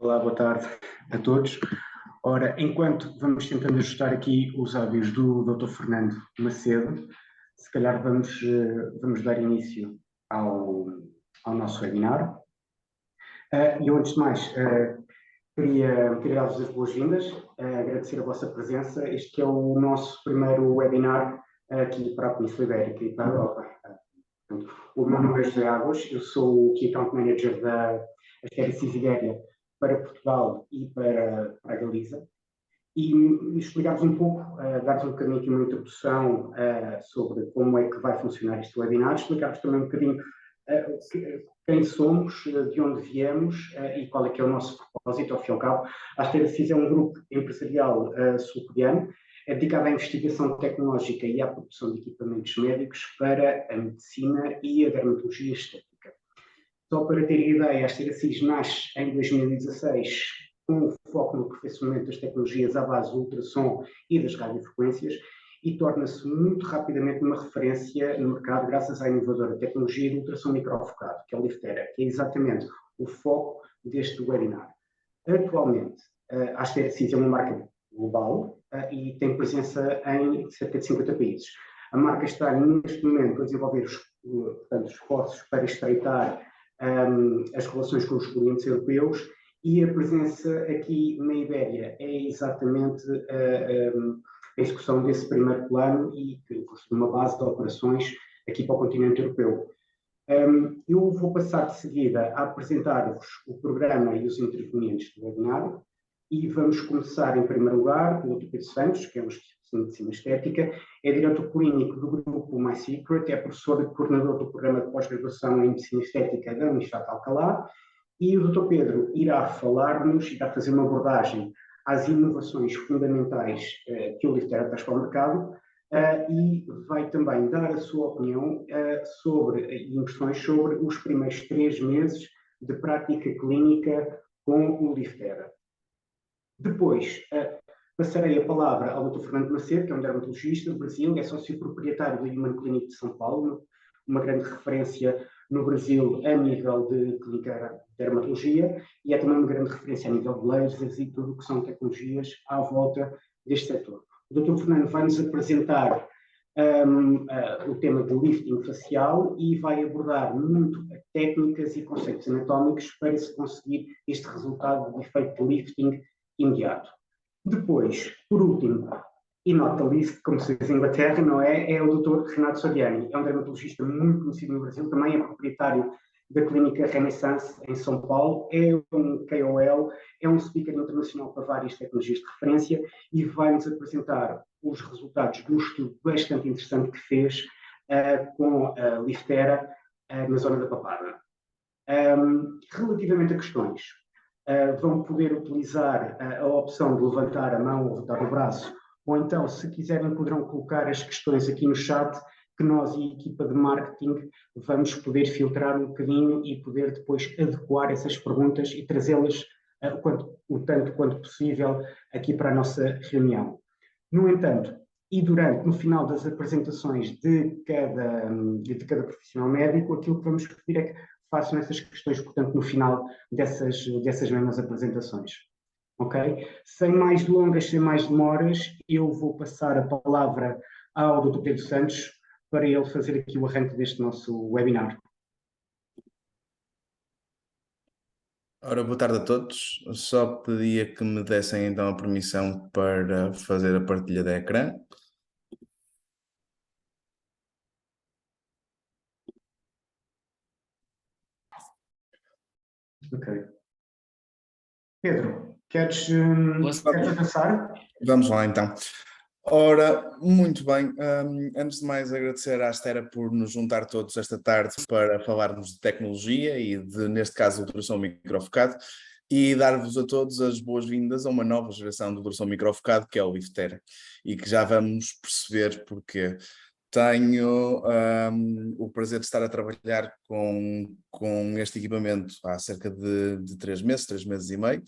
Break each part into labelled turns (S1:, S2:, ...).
S1: Olá, boa tarde a todos. Ora, enquanto vamos tentando ajustar aqui os áudios do Dr. Fernando Macedo, se calhar vamos dar início ao nosso webinar. Eu, antes de mais, queria dar-vos as boas-vindas, agradecer a vossa presença. Este que é o nosso primeiro webinar aqui para a Península Ibérica e para a Europa. O meu nome é José Águas, eu sou o Key Account Manager da Asterisys Ibéria para Portugal e para a Galiza. E explicar-vos um pouco, dar-vos um bocadinho aqui uma introdução sobre como é que vai funcionar este webinar, explicar-vos também um bocadinho quem somos, de onde viemos e qual é que é o nosso propósito, ao fim e ao cabo. A Asterisys é um grupo empresarial sul-coreano, é dedicado à investigação tecnológica e à produção de equipamentos médicos para a medicina e a dermatologia estética. Só para terem ideia, a Asterisys nasce em 2016 com o foco no aperfeiçoamento das tecnologias à base do ultrassom e das radiofrequências e torna-se muito rapidamente uma referência no mercado graças à inovadora tecnologia de ultrassom microfocado, que é o Liftera, que é exatamente o foco deste webinar. Atualmente, a Asterisys é uma marca global e tem presença em cerca de 50 países. A marca está neste momento a desenvolver os esforços para estreitar as relações com os clientes europeus e a presença aqui na Ibéria é exatamente a execução desse primeiro plano e que constitui uma base de operações aqui para o continente europeu. Eu vou passar de seguida a apresentar-vos o programa e os intervenientes do webinar e vamos começar em primeiro lugar pelo Dr. Pedro Santos, que é um especialista em medicina estética, é diretor clínico do grupo MySecret, é professor e coordenador do programa de pós-graduação em medicina estética da Universidade de Alcalá, e o Dr. Pedro irá falar-nos, irá fazer uma abordagem às inovações fundamentais que o Liftera traz para o mercado e vai também dar a sua opinião e impressões sobre os primeiros 3 meses de prática clínica com o Liftera. Depois, passarei a palavra ao Dr. Fernando Macedo, que é um dermatologista do Brasil, é sócio proprietário do Human Clinic de São Paulo, uma grande referência no Brasil a nível de clínica de dermatologia e é também uma grande referência a nível de lasers e tudo o que são tecnologias à volta deste setor. O Dr. Fernando vai-nos apresentar o tema de lifting facial e vai abordar muito técnicas e conceitos anatómicos para se conseguir este resultado de efeito de lifting imediato. Depois, por último, e not the least, como se diz em Inglaterra, não é? É o Dr. Renato Soriani, é um dermatologista muito conhecido no Brasil, também é proprietário da clínica Renaissance em São Paulo, é um KOL, é um speaker internacional para várias tecnologias de referência e vai-nos apresentar os resultados de um estudo bastante interessante que fez com a Liftera na zona da papada. Relativamente a questões, vão poder utilizar a opção de levantar a mão ou levantar o braço, ou então, se quiserem, poderão colocar as questões aqui no chat, que nós e a equipa de marketing vamos poder filtrar um bocadinho e poder depois adequar essas perguntas e trazê-las o tanto quanto possível aqui para a nossa reunião. No entanto, no final das apresentações de cada profissional médico, aquilo que vamos pedir é que façam essas questões, portanto, no final dessas mesmas apresentações. Ok? Sem mais delongas, sem mais demoras, eu vou passar a palavra ao Dr. Pedro Santos para ele fazer aqui o arranque deste nosso webinar.
S2: Ora, boa tarde a todos. Só pedia que me dessem então a permissão para fazer a partilha de ecrã.
S1: Ok. Pedro, queres avançar?
S2: Vamos lá então. Ora, muito bem. Antes de mais agradecer à Astera por nos juntar todos esta tarde para falarmos de tecnologia e neste caso, ultrassom microfocado e dar-vos a todos as boas-vindas a uma nova geração de ultrassom microfocado que é o Liftera e que já vamos perceber porque tenho o prazer de estar a trabalhar com este equipamento há cerca de 3 meses e meio.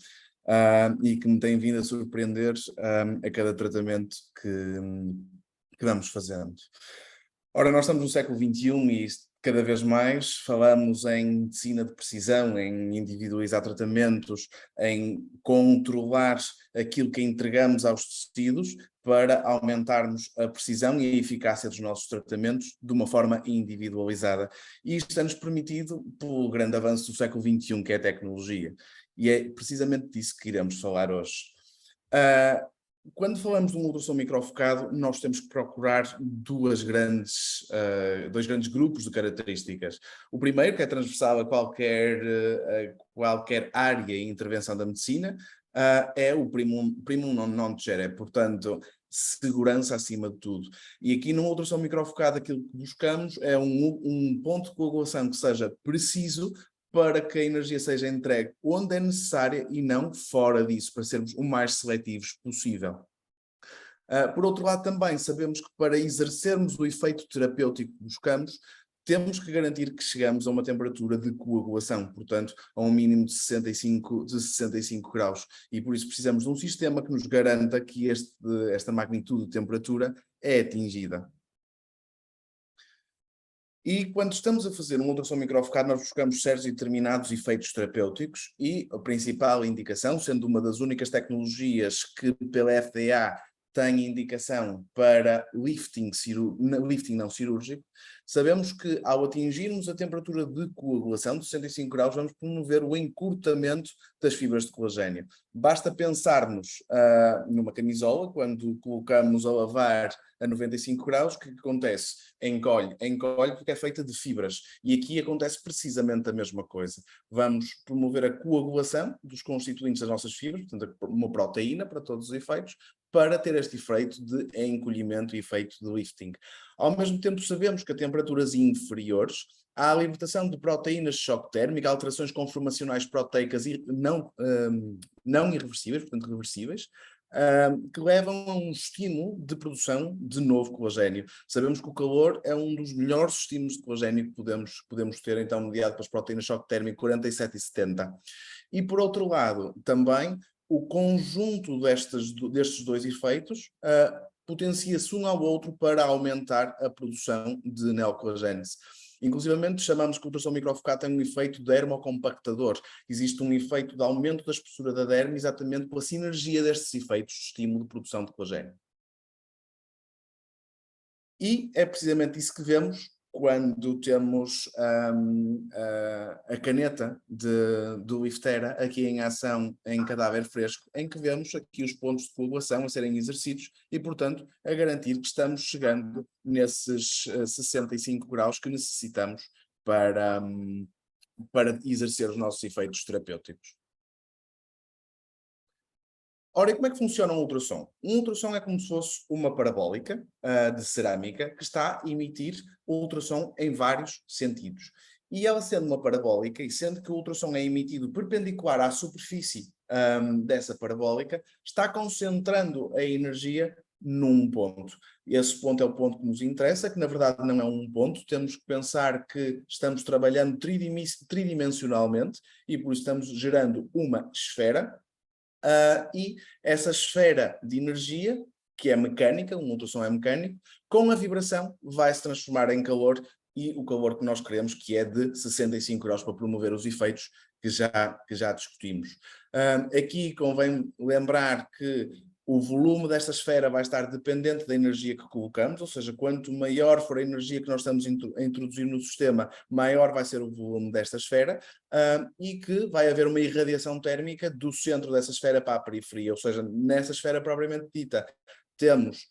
S2: E que me tem vindo a surpreender a cada tratamento que vamos fazendo. Ora, nós estamos no século XXI e Cada vez mais falamos em medicina de precisão, em individualizar tratamentos, em controlar aquilo que entregamos aos tecidos para aumentarmos a precisão e a eficácia dos nossos tratamentos de uma forma individualizada. E isto é-nos permitido pelo grande avanço do século XXI, que é a tecnologia. E é precisamente disso que iremos falar hoje. Quando falamos de um ultrassom microfocado, nós temos que procurar dois grandes grupos de características. O primeiro, que é transversal a qualquer área e intervenção da medicina, é o primum non nocere, portanto, segurança acima de tudo. E aqui no ultrassom microfocado aquilo que buscamos é um ponto de coagulação que seja preciso, para que a energia seja entregue onde é necessária e não fora disso, para sermos o mais seletivos possível. Por outro lado, também sabemos que para exercermos o efeito terapêutico que buscamos, temos que garantir que chegamos a uma temperatura de coagulação, portanto, a um mínimo de 65 graus. E por isso precisamos de um sistema que nos garanta que esta magnitude de temperatura é atingida. E quando estamos a fazer um ultrassom microfocado, nós buscamos certos e determinados efeitos terapêuticos e a principal indicação, sendo uma das únicas tecnologias que pela FDA tem indicação para lifting não cirúrgico, sabemos que ao atingirmos a temperatura de coagulação de 65 graus, vamos promover o encurtamento das fibras de colagênio. Basta pensarmos numa camisola, quando colocamos a lavar a 95 graus, o que acontece? Encolhe porque é feita de fibras. E aqui acontece precisamente a mesma coisa. Vamos promover a coagulação dos constituintes das nossas fibras, portanto uma proteína para todos os efeitos, para ter este efeito de encolhimento e efeito de lifting. Ao mesmo tempo sabemos que a temperaturas inferiores há a libertação de proteínas de choque térmico, alterações conformacionais proteicas não irreversíveis, portanto reversíveis, que levam a um estímulo de produção de novo colagênio. Sabemos que o calor é um dos melhores estímulos de colagênio que podemos ter, então, mediado pelas proteínas de choque térmico 47 e 70. E, por outro lado, também, o conjunto destes dois efeitos potencia-se um ao outro para aumentar a produção de neocolagênese. Inclusivamente chamamos que o ultrassom microfocado tem um efeito dermocompactador. Existe um efeito de aumento da espessura da derme exatamente pela sinergia destes efeitos de estímulo de produção de colagênio. E é precisamente isso que vemos quando temos a caneta do Liftera aqui em ação em cadáver fresco, em que vemos aqui os pontos de coagulação a serem exercidos e, portanto, a garantir que estamos chegando nesses 65 graus que necessitamos para exercer os nossos efeitos terapêuticos. Ora, e como é que funciona um ultrassom? Um ultrassom é como se fosse uma parabólica de cerâmica que está a emitir o ultrassom em vários sentidos. E ela sendo uma parabólica, e sendo que o ultrassom é emitido perpendicular à superfície dessa parabólica, está concentrando a energia num ponto. Esse ponto é o ponto que nos interessa, que na verdade não é um ponto, temos que pensar que estamos trabalhando tridimensionalmente e por isso estamos gerando uma esfera. E essa esfera de energia, que é mecânica, um ultrassom é mecânico, com a vibração vai se transformar em calor e o calor que nós queremos, que é de 65 graus, para promover os efeitos que já discutimos. Aqui convém lembrar que o volume desta esfera vai estar dependente da energia que colocamos, ou seja, quanto maior for a energia que nós estamos a introduzir no sistema, maior vai ser o volume desta esfera, e que vai haver uma irradiação térmica do centro dessa esfera para a periferia, ou seja, nessa esfera propriamente dita, temos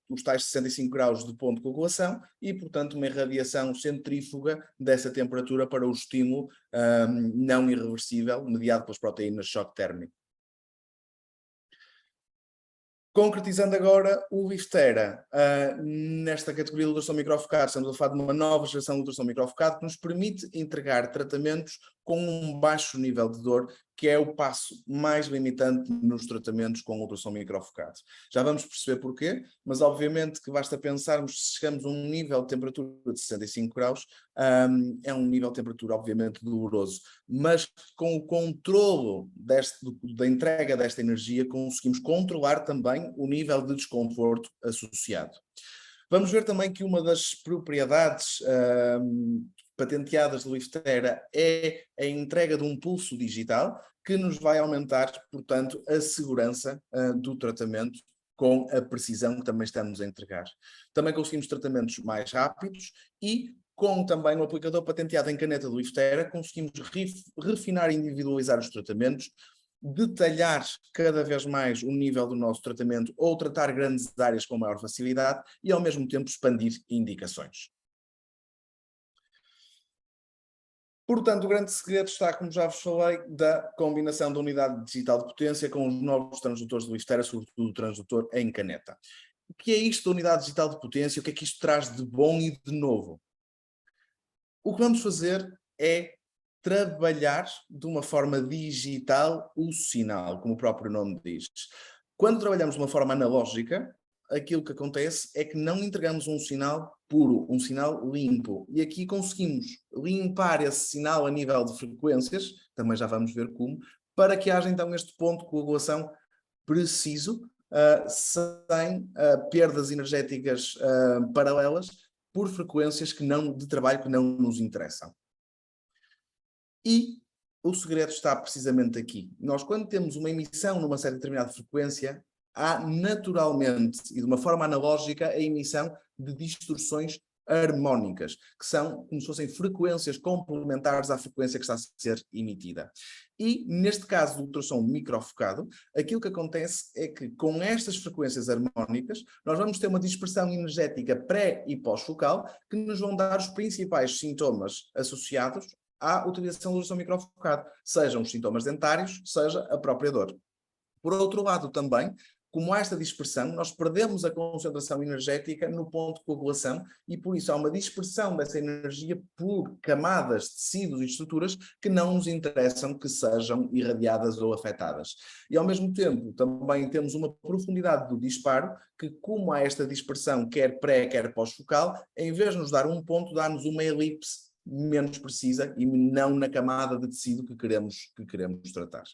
S2: os tais 65 graus de ponto de coagulação e, portanto, uma irradiação centrífuga dessa temperatura para o estímulo não irreversível, mediado pelas proteínas de choque térmico. Concretizando agora o Liftera, nesta categoria de ultrassom microfocado, estamos a falar de uma nova geração de ultrassom microfocado que nos permite entregar tratamentos com um baixo nível de dor, que é o passo mais limitante nos tratamentos com ultrassom microfocado. Já vamos perceber porquê, mas obviamente que basta pensarmos se chegamos a um nível de temperatura de 65 graus, é um nível de temperatura obviamente doloroso, mas com o controlo da entrega desta energia conseguimos controlar também o nível de desconforto associado. Vamos ver também que uma das propriedades patenteadas do Liftera é a entrega de um pulso digital que nos vai aumentar, portanto, a segurança do tratamento com a precisão que também estamos a entregar. Também conseguimos tratamentos mais rápidos e, com também o aplicador patenteado em caneta do Liftera, conseguimos refinar e individualizar os tratamentos, detalhar cada vez mais o nível do nosso tratamento ou tratar grandes áreas com maior facilidade e, ao mesmo tempo, expandir indicações. Portanto, o grande segredo está, como já vos falei, da combinação da unidade digital de potência com os novos transdutores do Liftera, sobretudo o transdutor em caneta. O que é isto da unidade digital de potência? O que é que isto traz de bom e de novo? O que vamos fazer é trabalhar de uma forma digital o sinal, como o próprio nome diz. Quando trabalhamos de uma forma analógica, aquilo que acontece é que não entregamos um sinal puro, um sinal limpo. E aqui conseguimos limpar esse sinal a nível de frequências, também já vamos ver como, para que haja então este ponto de coagulação preciso, sem perdas energéticas paralelas, por frequências de trabalho que não nos interessam. E o segredo está precisamente aqui. Nós, quando temos uma emissão numa certa determinada frequência, há naturalmente, e de uma forma analógica, a emissão de distorções harmónicas, que são como se fossem frequências complementares à frequência que está a ser emitida. E, neste caso do ultrassom microfocado, aquilo que acontece é que, com estas frequências harmónicas, nós vamos ter uma dispersão energética pré- e pós-focal que nos vão dar os principais sintomas associados à utilização do ultrassom microfocado, sejam os sintomas dentários, seja a própria dor. Por outro lado, também, como há esta dispersão, nós perdemos a concentração energética no ponto de coagulação e, por isso, há uma dispersão dessa energia por camadas, tecidos e estruturas que não nos interessam que sejam irradiadas ou afetadas. E, ao mesmo tempo, também temos uma profundidade do disparo que, como há esta dispersão, quer pré, quer pós-focal, em vez de nos dar um ponto, dá-nos uma elipse menos precisa e não na camada de tecido que queremos tratar.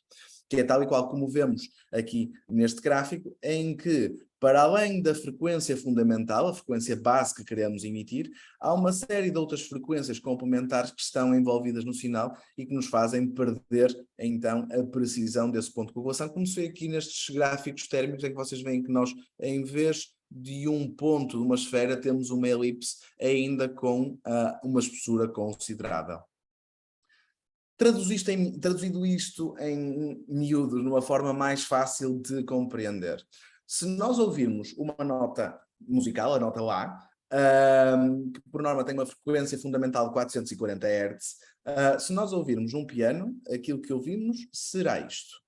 S2: Que é tal e qual como vemos aqui neste gráfico, em que, para além da frequência fundamental, a frequência base que queremos emitir, há uma série de outras frequências complementares que estão envolvidas no sinal e que nos fazem perder, então, a precisão desse ponto de coagulação. Como se vê aqui nestes gráficos térmicos, é que vocês veem que nós, em vez de um ponto de uma esfera, temos uma elipse ainda com uma espessura considerável. Traduzido isto em miúdos, numa forma mais fácil de compreender. Se nós ouvirmos uma nota musical, a nota Lá, que por norma tem uma frequência fundamental de 440 Hz, se nós ouvirmos um piano, aquilo que ouvimos será isto.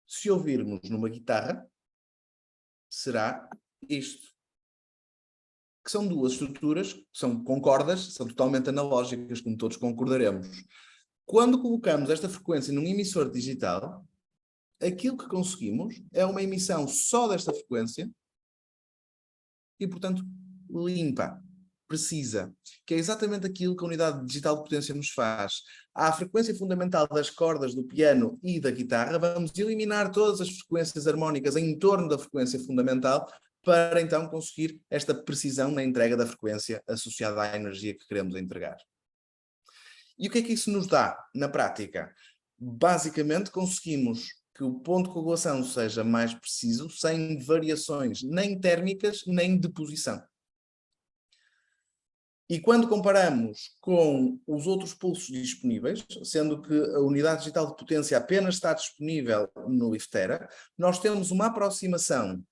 S2: Se ouvirmos numa guitarra, será isto. Que são duas estruturas, são com cordas, são totalmente analógicas, como todos concordaremos. Quando colocamos esta frequência num emissor digital, aquilo que conseguimos é uma emissão só desta frequência e, portanto, limpa, precisa, que é exatamente aquilo que a unidade digital de potência nos faz. À frequência fundamental das cordas do piano e da guitarra, vamos eliminar todas as frequências harmónicas em torno da frequência fundamental para então conseguir esta precisão na entrega da frequência associada à energia que queremos entregar. E o que é que isso nos dá na prática? Basicamente conseguimos que o ponto de coagulação seja mais preciso, sem variações nem térmicas nem de posição. E quando comparamos com os outros pulsos disponíveis, sendo que a unidade digital de potência apenas está disponível no Liftera, nós temos uma aproximação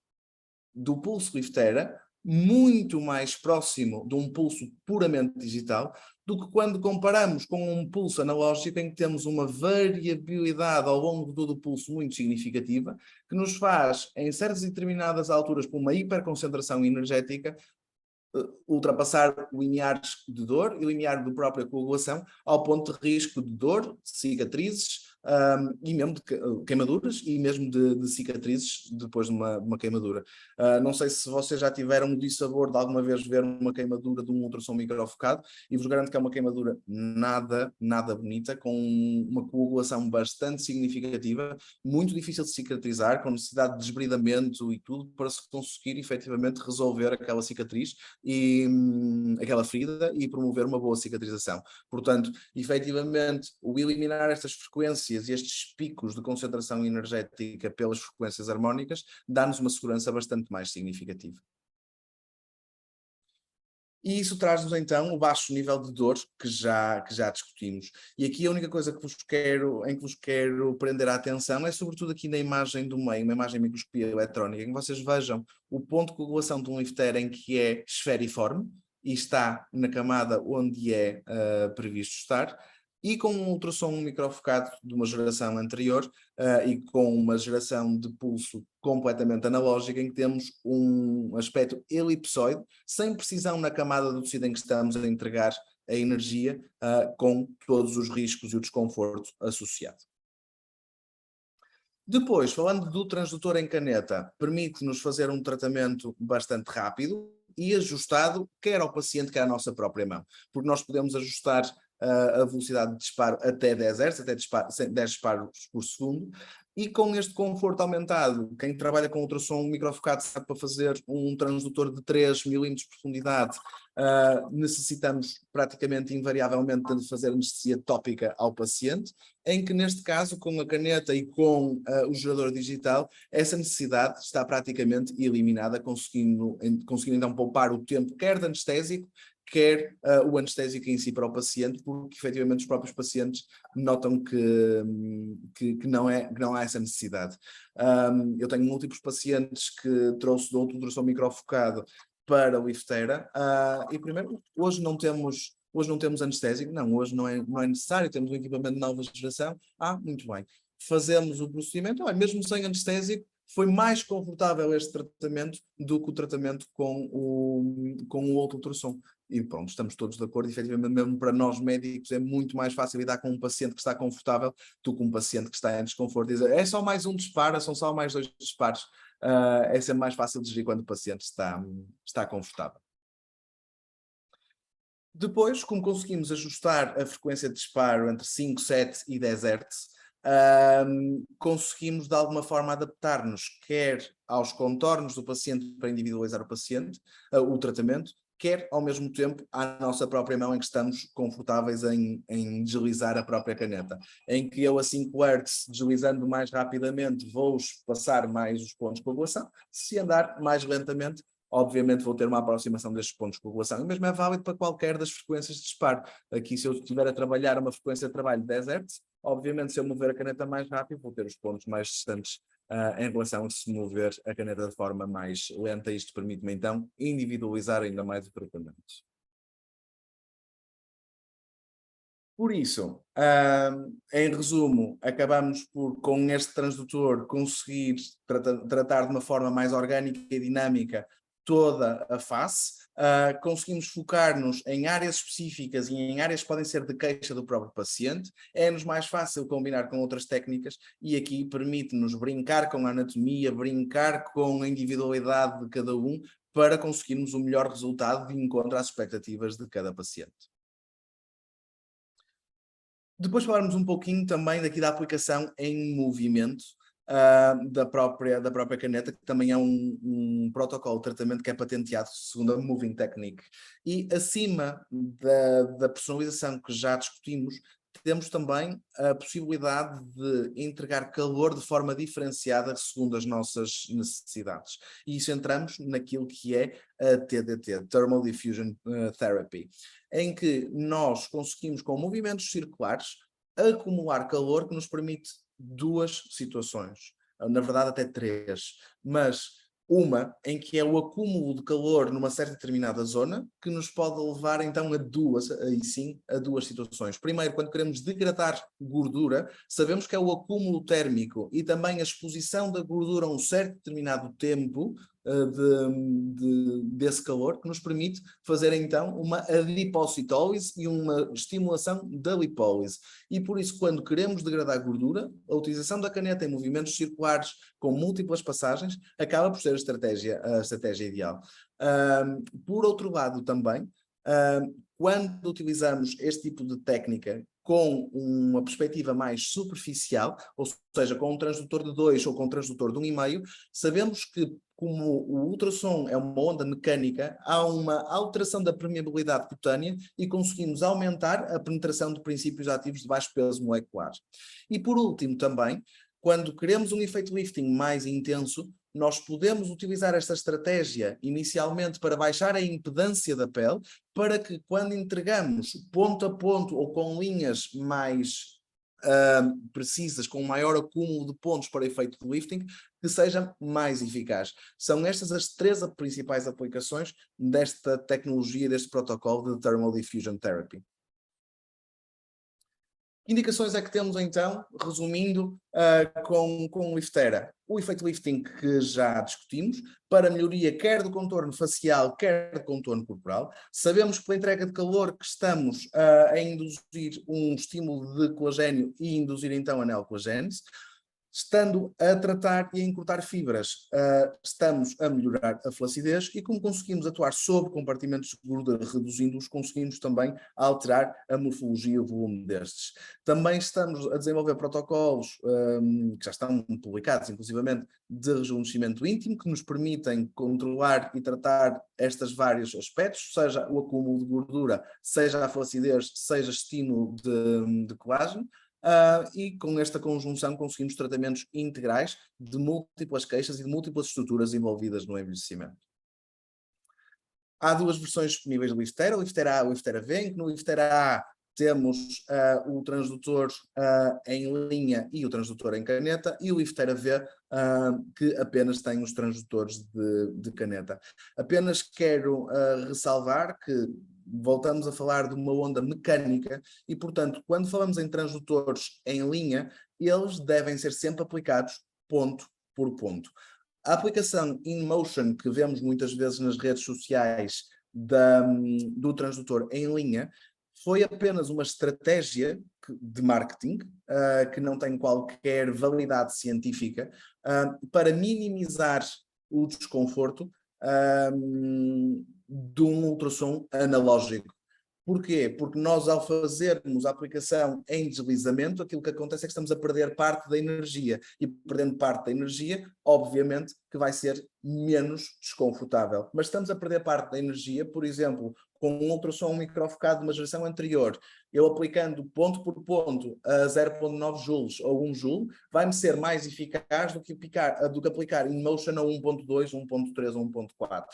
S2: do pulso Liftera muito mais próximo de um pulso puramente digital do que quando comparamos com um pulso analógico em que temos uma variabilidade ao longo de todo o pulso muito significativa, que nos faz, em certas e determinadas alturas, por uma hiperconcentração energética, ultrapassar limiares de dor e limiar da própria coagulação ao ponto de risco de dor, cicatrizes, e mesmo de queimaduras e mesmo de cicatrizes depois de uma queimadura. Não sei se vocês já tiveram o dissabor de alguma vez ver uma queimadura de um ultrassom microfocado, e vos garanto que é uma queimadura nada bonita, com uma coagulação bastante significativa, muito difícil de cicatrizar, com necessidade de desbridamento e tudo, para se conseguir efetivamente resolver aquela cicatriz e aquela ferida e promover uma boa cicatrização. Portanto, efetivamente, o eliminar estas frequências e estes picos de concentração energética pelas frequências harmónicas dá-nos uma segurança bastante mais significativa. E isso traz-nos então o baixo nível de dor que já discutimos. E aqui a única coisa que vos quero prender a atenção é sobretudo aqui na imagem do meio, uma imagem de microscopia eletrónica, em que vocês vejam o ponto de coagulação de um liftera em que é esferiforme e está na camada onde é previsto estar, e com um ultrassom microfocado de uma geração anterior e com uma geração de pulso completamente analógica, em que temos um aspecto elipsoide, sem precisão na camada do tecido em que estamos a entregar a energia, com todos os riscos e o desconforto associado. Depois, falando do transdutor em caneta, permite-nos fazer um tratamento bastante rápido e ajustado, quer ao paciente, quer à nossa própria mão, porque nós podemos ajustar a velocidade de disparo até 10 Hz, até 10 disparos por segundo, e com este conforto aumentado, quem trabalha com ultrassom microfocado sabe, para fazer um transdutor de 3 mm de profundidade, necessitamos praticamente invariavelmente de fazer anestesia tópica ao paciente, em que neste caso, com a caneta e com o gerador digital, essa necessidade está praticamente eliminada, conseguindo então poupar o tempo quer de anestésico, quer o anestésico em si para o paciente, porque efetivamente os próprios pacientes notam que não há essa necessidade. Eu tenho múltiplos pacientes que trouxe de outro ultrassom microfocado para o liftera, e primeiro, hoje não temos anestésico, não, hoje não é necessário, temos um equipamento de nova geração, muito bem. Fazemos o procedimento, mesmo sem anestésico, foi mais confortável este tratamento do que o tratamento com o outro ultrassom. E pronto, estamos todos de acordo, efetivamente, mesmo para nós médicos é muito mais fácil lidar com um paciente que está confortável do que um paciente que está em desconforto. Dizer, é só mais um disparo, são só mais 2 disparos. É sempre mais fácil de gerir quando o paciente está confortável. Depois, como conseguimos ajustar a frequência de disparo entre 5, 7 e 10 Hz, conseguimos de alguma forma adaptar-nos quer aos contornos do paciente para individualizar o tratamento, quer ao mesmo tempo à nossa própria mão, em que estamos confortáveis em deslizar a própria caneta, em que eu a 5 Hz, deslizando mais rapidamente, vou passar mais os pontos de coagulação. Se andar mais lentamente, obviamente vou ter uma aproximação destes pontos de coagulação. O mesmo é válido para qualquer das frequências de disparo. Aqui, se eu estiver a trabalhar uma frequência de trabalho de 10 Hz, obviamente, se eu mover a caneta mais rápido, vou ter os pontos mais distantes em relação a se mover a caneta de forma mais lenta. Isto permite-me, então, individualizar ainda mais o tratamento. Por isso, em resumo, acabamos por, com este transdutor, conseguir tratar de uma forma mais orgânica e dinâmica toda a face. Conseguimos focar-nos em áreas específicas e em áreas que podem ser de queixa do próprio paciente. É-nos mais fácil combinar com outras técnicas e aqui permite-nos brincar com a anatomia, brincar com a individualidade de cada um, para conseguirmos o melhor resultado de encontro às expectativas de cada paciente. Depois falarmos um pouquinho também daqui da aplicação em movimento da própria caneta, que também é um protocolo de tratamento que é patenteado segundo a Moving Technique. E acima da personalização que já discutimos, temos também a possibilidade de entregar calor de forma diferenciada segundo as nossas necessidades. E isso entramos naquilo que é a TDT, Thermal Diffusion Therapy, em que nós conseguimos, com movimentos circulares, acumular calor que nos permite 2 situações, na verdade até 3, mas uma em que é o acúmulo de calor numa certa determinada zona, que nos pode levar então a 2 situações. Primeiro, quando queremos degradar gordura, sabemos que é o acúmulo térmico e também a exposição da gordura a um certo determinado tempo desse calor, que nos permite fazer então uma adipositólise e uma estimulação da lipólise. E por isso, quando queremos degradar gordura, a utilização da caneta em movimentos circulares com múltiplas passagens acaba por ser a estratégia ideal. Por outro lado também, quando utilizamos este tipo de técnica com uma perspectiva mais superficial, ou seja, com um transdutor de 2 ou com um transdutor de 1,5, sabemos que, como o ultrassom é uma onda mecânica, há uma alteração da permeabilidade cutânea e conseguimos aumentar a penetração de princípios ativos de baixo peso molecular. E por último também, quando queremos um efeito lifting mais intenso, nós podemos utilizar esta estratégia inicialmente para baixar a impedância da pele, para que quando entregamos ponto a ponto ou com linhas mais precisas, com maior acúmulo de pontos para efeito de lifting, que seja mais eficaz. São estas as 3 principais aplicações desta tecnologia, deste protocolo de Thermal Diffusion Therapy. Indicações é que temos então, resumindo, com o Liftera? O efeito lifting que já discutimos, para melhoria quer do contorno facial, quer do contorno corporal. Sabemos que pela entrega de calor que estamos a induzir um estímulo de colagênio e induzir então a neocolagênese. Estando a tratar e a encurtar fibras, estamos a melhorar a flacidez e como conseguimos atuar sobre compartimentos de gordura reduzindo-os, conseguimos também alterar a morfologia e o volume destes. Também estamos a desenvolver protocolos que já estão publicados, inclusivamente, de rejuvenescimento íntimo, que nos permitem controlar e tratar estes vários aspectos, seja o acúmulo de gordura, seja a flacidez, seja estímulo de colágeno. E com esta conjunção conseguimos tratamentos integrais de múltiplas queixas e de múltiplas estruturas envolvidas no envelhecimento. Há 2 versões disponíveis do Liftera, o Liftera A e o Liftera V, em que no Liftera A temos o transdutor em linha e o transdutor em caneta, e o Liftera V que apenas tem os transdutores de caneta. Apenas quero ressalvar que voltamos a falar de uma onda mecânica e, portanto, quando falamos em transdutores em linha, eles devem ser sempre aplicados ponto por ponto. A aplicação in motion que vemos muitas vezes nas redes sociais do transdutor em linha foi apenas uma estratégia de marketing que não tem qualquer validade científica para minimizar o desconforto de um ultrassom analógico. Porquê? Porque nós, ao fazermos a aplicação em deslizamento, aquilo que acontece é que estamos a perder parte da energia. E perdendo parte da energia, obviamente que vai ser menos desconfortável. Mas estamos a perder parte da energia, por exemplo, com um ultrassom microfocado de uma geração anterior, eu aplicando ponto por ponto a 0,9 joules ou 1 joule, vai-me ser mais eficaz do que aplicar in motion a 1,2, 1,3 ou 1,4.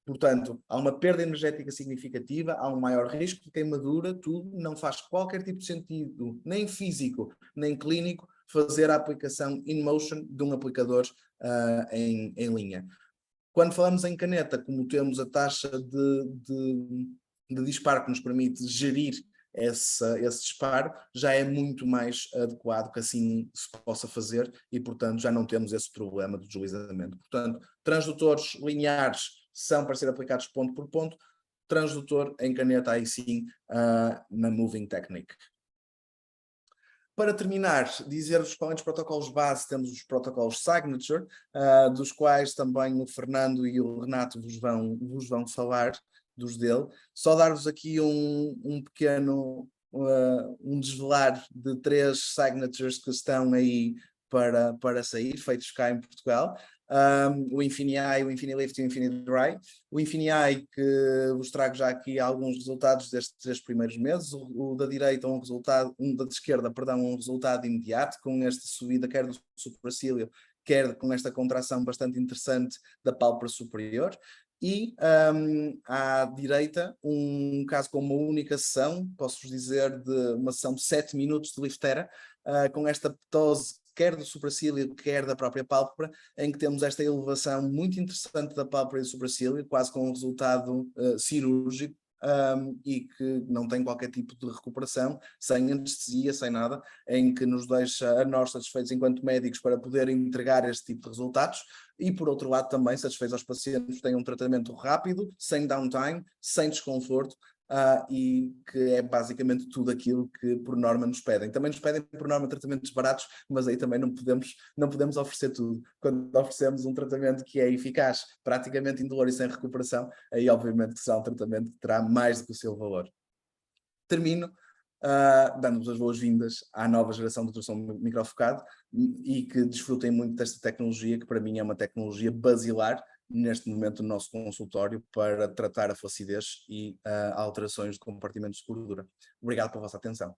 S2: Portanto, há uma perda energética significativa, há um maior risco de queimadura, tudo, não faz qualquer tipo de sentido, nem físico, nem clínico, fazer a aplicação in motion de um aplicador em linha. Quando falamos em caneta, como temos a taxa de disparo que nos permite gerir esse disparo, já é muito mais adequado que assim se possa fazer e, portanto, já não temos esse problema de deslizamento. Portanto, transdutores lineares são para ser aplicados ponto por ponto, transdutor em caneta aí sim na Moving Technique. Para terminar, dizer-vos que além dos protocolos base, temos os protocolos Signature, dos quais também o Fernando e o Renato vos vão falar dele. Só dar-vos aqui um pequeno desvelar de 3 signatures que estão aí para sair, feitos cá em Portugal. O InfiniEye, o InfiniLift e o InfiniDry. O InfiniEye, que vos trago já aqui alguns resultados destes 3 primeiros meses. O da direita da esquerda, um resultado imediato, com esta subida quer do supracílio, quer com esta contração bastante interessante da pálpebra superior. E à direita, um caso com uma única sessão, posso-vos dizer, de uma sessão de 7 minutos de Liftera, com esta ptose quer do supracílio, quer da própria pálpebra, em que temos esta elevação muito interessante da pálpebra e do supracílio, quase com um resultado cirúrgico, e que não tem qualquer tipo de recuperação, sem anestesia, sem nada, em que nos deixa a nós satisfeitos enquanto médicos para poder entregar este tipo de resultados e, por outro lado, também satisfeitos aos pacientes que têm um tratamento rápido, sem downtime, sem desconforto, e que é basicamente tudo aquilo que por norma nos pedem. Também nos pedem por norma tratamentos baratos, mas aí também não podemos oferecer tudo. Quando oferecemos um tratamento que é eficaz, praticamente indolor e sem recuperação, aí obviamente que será um tratamento que terá mais do que o seu valor. Termino dando-vos as boas-vindas à nova geração de ultrassom microfocado e que desfrutem muito desta tecnologia, que para mim é uma tecnologia basilar neste momento no nosso consultório para tratar a flacidez e alterações de compartimentos de gordura. Obrigado pela vossa atenção.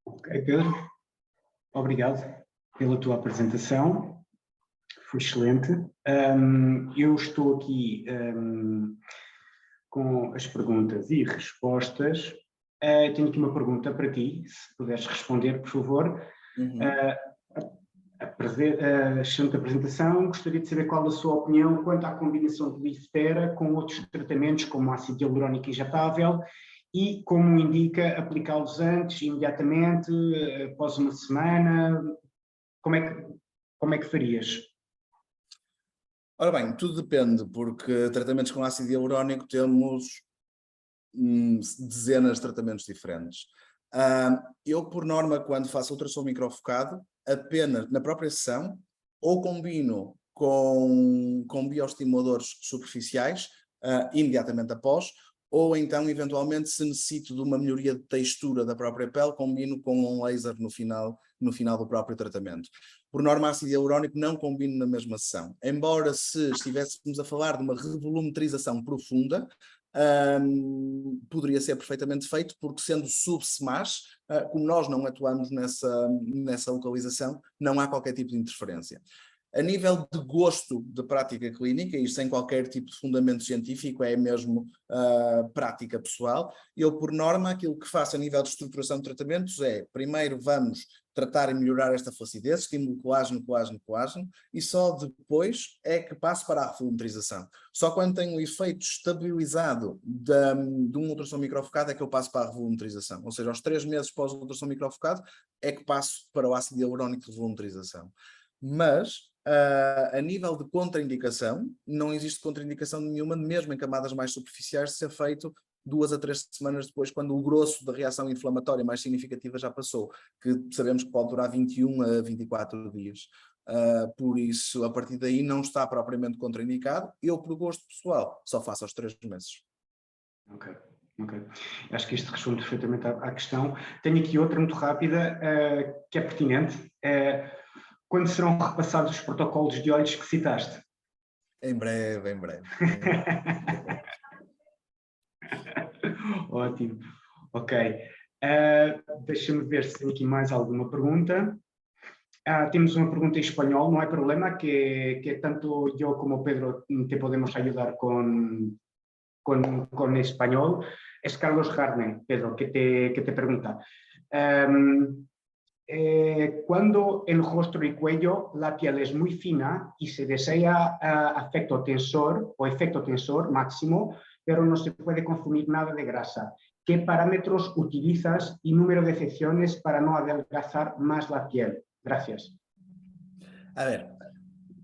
S1: Ok, Pedro. Obrigado pela tua apresentação. Foi excelente. Eu estou aqui com as perguntas e respostas. Tenho aqui uma pergunta para ti, se puderes responder, por favor. Excelente apresentação. Gostaria de saber qual a sua opinião quanto à combinação de Liftera com outros tratamentos, como ácido hialurónico injetável, e, como indica, aplicá-los antes, imediatamente, após uma semana. Como é que farias?
S2: Ora bem, tudo depende, porque tratamentos com ácido hialurónico temos dezenas de tratamentos diferentes. Eu, por norma, quando faço ultrassom microfocado, apenas na própria sessão, ou combino com bioestimuladores superficiais, imediatamente após, ou então, eventualmente, se necessito de uma melhoria de textura da própria pele, combino com um laser no final do próprio tratamento. Por norma, ácido hialurónico não combino na mesma sessão. Embora, se estivéssemos a falar de uma revolumetrização profunda, poderia ser perfeitamente feito, porque sendo sub-SMAS, como nós não atuamos nessa localização, não há qualquer tipo de interferência. A nível de gosto de prática clínica, e sem qualquer tipo de fundamento científico, é mesmo prática pessoal, eu, por norma, aquilo que faço a nível de estruturação de tratamentos é, primeiro vamos tratar e melhorar esta flacidez, estímulo colágeno, e só depois é que passo para a revolumetrização. Só quando tenho o efeito estabilizado de um ultrassom microfocado é que eu passo para a revolumetrização. Ou seja, aos 3 meses pós o ultrassom microfocado é que passo para o ácido hialurónico de revolumetrização. Mas, a nível de contraindicação, não existe contraindicação nenhuma, mesmo em camadas mais superficiais, de ser feito 2 a 3 semanas depois, quando o grosso da reação inflamatória mais significativa já passou, que sabemos que pode durar 21 a 24 dias. Por isso, a partir daí, não está propriamente contraindicado. Eu, por gosto pessoal, só faço aos 3 meses.
S1: Ok. Acho que isto responde perfeitamente à questão. Tenho aqui outra muito rápida, que é pertinente. Quando serão repassados os protocolos de olhos que citaste?
S2: Em breve.
S1: Ótimo. Ok. Deixa-me ver se tem aqui mais alguma pergunta. Temos uma pergunta em espanhol, no hay problema, que tanto yo como Pedro te podemos ayudar con español. Es Carlos Jarne, Pedro, que te pregunta. Cuando el rostro y cuello la piel es muy fina y se desea efecto tensor máximo, pero no se puede consumir nada de grasa, ¿qué parámetros utilizas y número de secciones para no adelgazar más la piel? Gracias.
S2: A ver,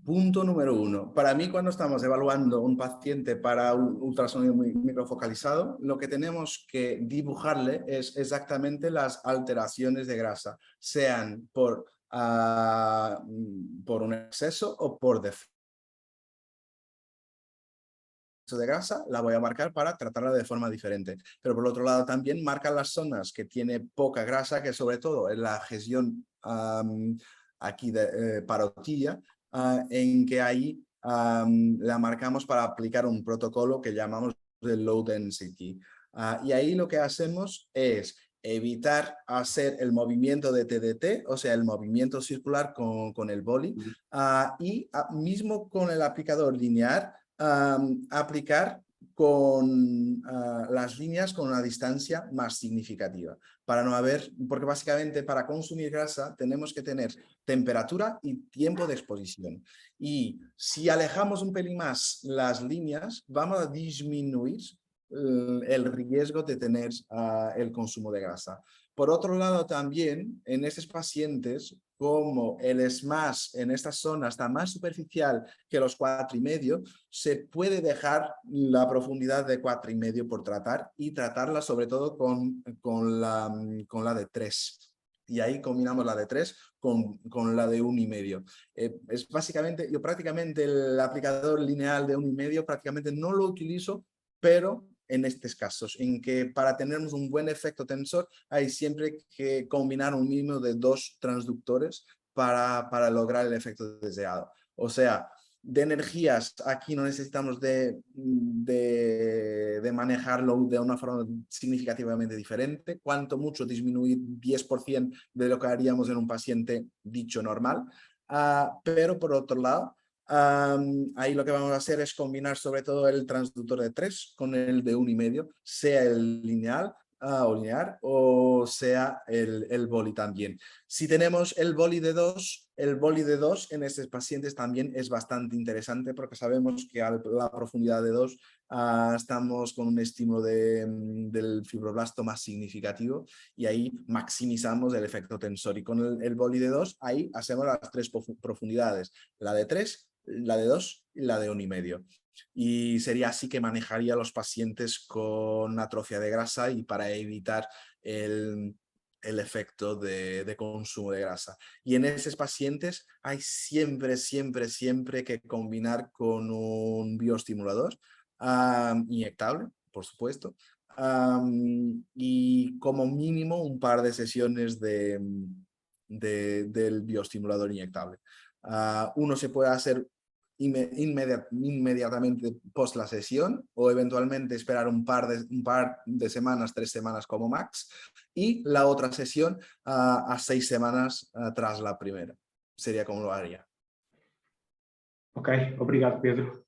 S2: punto número 1. Para mí, cuando estamos evaluando un paciente para un ultrasonido microfocalizado, lo que tenemos que dibujarle es exactamente las alteraciones de grasa, sean por un exceso o por defecto de grasa, la voy a marcar para tratarla de forma diferente. Pero por otro lado también marca las zonas que tiene poca grasa, que sobre todo en la región aquí de parotilla, en que ahí la marcamos para aplicar un protocolo que llamamos de low density. Y ahí lo que hacemos es evitar hacer el movimiento de TDT, o sea, el movimiento circular con el boli, y mismo con el aplicador lineal, aplicar con las líneas con una distancia más significativa, para no haber, porque básicamente para consumir grasa tenemos que tener temperatura y tiempo de exposición. Y si alejamos un pelín más las líneas, vamos a disminuir el riesgo de tener el consumo de grasa. Por otro lado, también en estos pacientes, como el SMAS en esta zona está más superficial que los 4,5, se puede dejar la profundidad de 4,5 por tratar y tratarla sobre todo con la de 3. Y ahí combinamos la de 3 con la de 1,5. Es básicamente, yo prácticamente el aplicador lineal de 1,5 prácticamente no lo utilizo, pero en estos casos, en que para tener un buen efecto tensor hay siempre que combinar un mínimo de 2 transductores para lograr el efecto deseado. O sea, de energías aquí no necesitamos de manejarlo de una forma significativamente diferente, cuanto mucho disminuir 10% de lo que haríamos en un paciente dicho normal, pero por otro lado, ahí lo que vamos a hacer es combinar sobre todo el transductor de 3 con el de 1,5, sea el lineal o linear o sea el boli también. Si tenemos el boli de 2 en estos pacientes también es bastante interesante porque sabemos que a la profundidad de 2 estamos con un estímulo del fibroblasto más significativo y ahí maximizamos el efecto tensor. Y con el boli de 2 ahí hacemos las 3 profundidades, la de 3, la de 2 y la de 1,5. Y sería así que manejaría a los pacientes con atrofia de grasa y para evitar el efecto de consumo de grasa. Y en esos pacientes hay siempre que combinar con un bioestimulador inyectable, por supuesto, y como mínimo un par de sesiones del bioestimulador inyectable. Uno se puede hacer inmediatamente post la sesión o eventualmente esperar un par de semanas, 3 semanas como max, y la otra sesión a 6 semanas tras la primera. Sería como lo haría.
S1: Ok, obrigado, Pedro.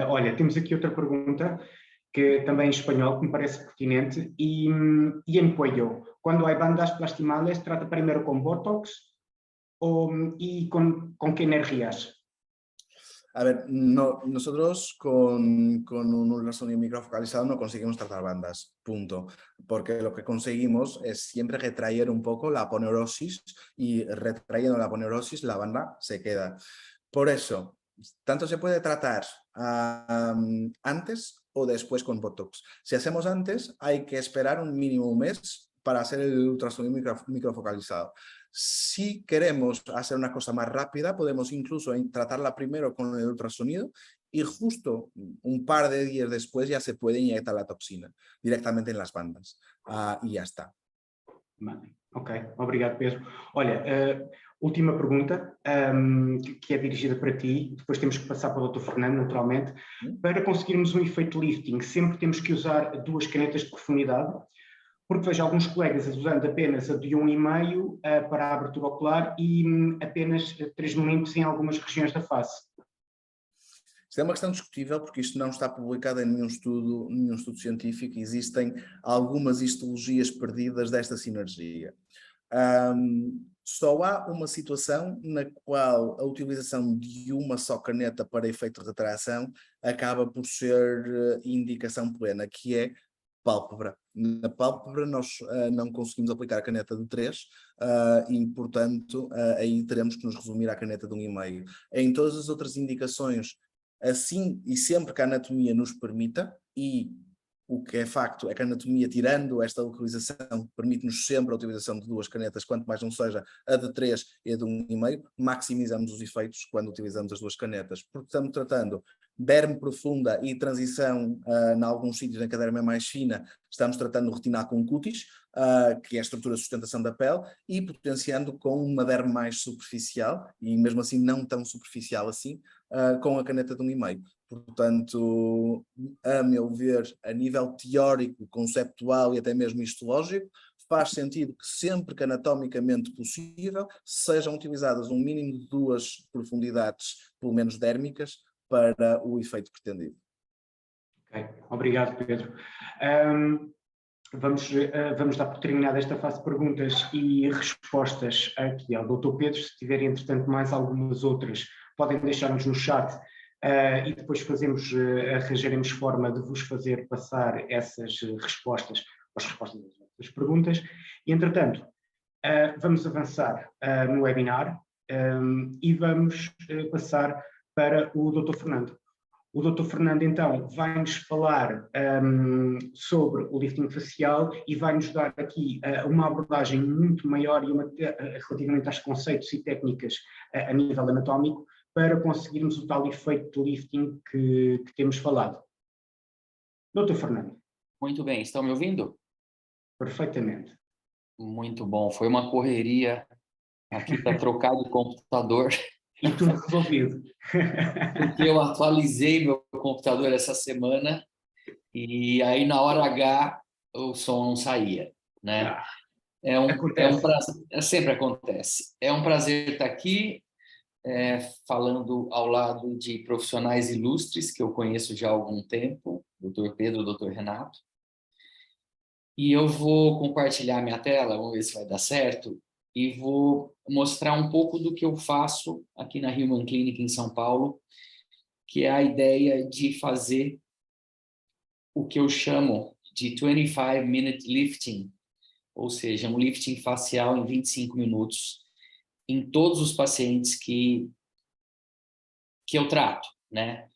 S1: Olha, temos aqui outra pergunta que também em espanhol que me parece pertinente e em cuello. Cuando hay bandas plastimales, ¿trata primero con Botox y con qué energías?
S2: A ver, no, nosotros con un ultrasonido microfocalizado no conseguimos tratar bandas, punto. Porque lo que conseguimos es siempre retraer un poco la aponeurosis y retrayendo la aponeurosis la banda se queda. Por eso, tanto se puede tratar antes o después con Botox. Si hacemos antes, hay que esperar un mínimo un mes para hacer el ultrasonido microfocalizado. Si queremos hacer una cosa más rápida, podemos incluso tratarla primero con el ultrasonido y justo un par de días después ya se puede inyectar la toxina directamente en las bandas. Y ya está.
S1: Ok, obrigado, Pedro. Olha, última pergunta, que é dirigida para ti, depois temos que passar para o Dr. Fernando, naturalmente. Para conseguirmos um efeito lifting, sempre temos que usar 2 canetas de profundidade, porque vejo alguns colegas usando apenas a de 1,5 para a abertura ocular e apenas 3 milímetros em algumas regiões da face.
S2: Isto é uma questão discutível porque isto não está publicado em nenhum estudo científico. Existem algumas histologias perdidas desta sinergia. Só há uma situação na qual a utilização de uma só caneta para efeito de retração acaba por ser indicação plena, que é pálpebra. Na pálpebra nós não conseguimos aplicar a caneta de 3 e, portanto, aí teremos que nos resumir à caneta de 1,5. Em todas as outras indicações, assim e sempre que a anatomia nos permita, e o que é facto é que a anatomia, tirando esta localização, permite-nos sempre a utilização de 2 canetas, quanto mais não seja a de 3 e a de 1,5, maximizamos os efeitos quando utilizamos as 2 canetas, porque estamos tratando derme profunda e transição em alguns sítios em que a derme é mais fina, estamos tratando o retinal com cutis, que é a estrutura de sustentação da pele, e potenciando com uma derme mais superficial, e mesmo assim não tão superficial assim, com a caneta de 1,5. Portanto, a meu ver, a nível teórico, conceptual e até mesmo histológico, faz sentido que sempre que anatomicamente possível sejam utilizadas um mínimo de 2 profundidades, pelo menos dérmicas, para o efeito pretendido.
S1: Obrigado, Pedro. Vamos dar por terminada esta fase de perguntas e respostas aqui ao Dr. Pedro. Se tiverem, entretanto, mais algumas outras, podem deixar-nos no chat e depois arranjaremos forma de vos fazer passar essas respostas, as respostas das vossas perguntas. E, entretanto, vamos avançar no webinar e vamos passar para o Dr. Fernando. O Dr. Fernando, então, vai-nos falar sobre o lifting facial e vai-nos dar aqui uma abordagem muito maior relativamente aos conceitos e técnicas a nível anatómico para conseguirmos o tal efeito de lifting que temos falado. Dr. Fernando.
S3: Muito bem, estão me ouvindo?
S1: Perfeitamente.
S3: Muito bom, foi uma correria aqui para trocar de computador.
S1: E tudo resolvido.
S3: Porque eu atualizei meu computador essa semana e aí na hora H o som não saía, né? É um prazer, sempre acontece. É um prazer estar aqui falando ao lado de profissionais ilustres que eu conheço já há algum tempo, Dr. Pedro, Dr. Renato. E eu vou compartilhar minha tela, vamos ver se vai dar certo, e vou mostrar um pouco do que eu faço aqui na Human Clinic em São Paulo, que é a ideia de fazer o que eu chamo de 25-minute lifting, ou seja, um lifting facial em 25 minutos, em todos os pacientes que eu trato, né?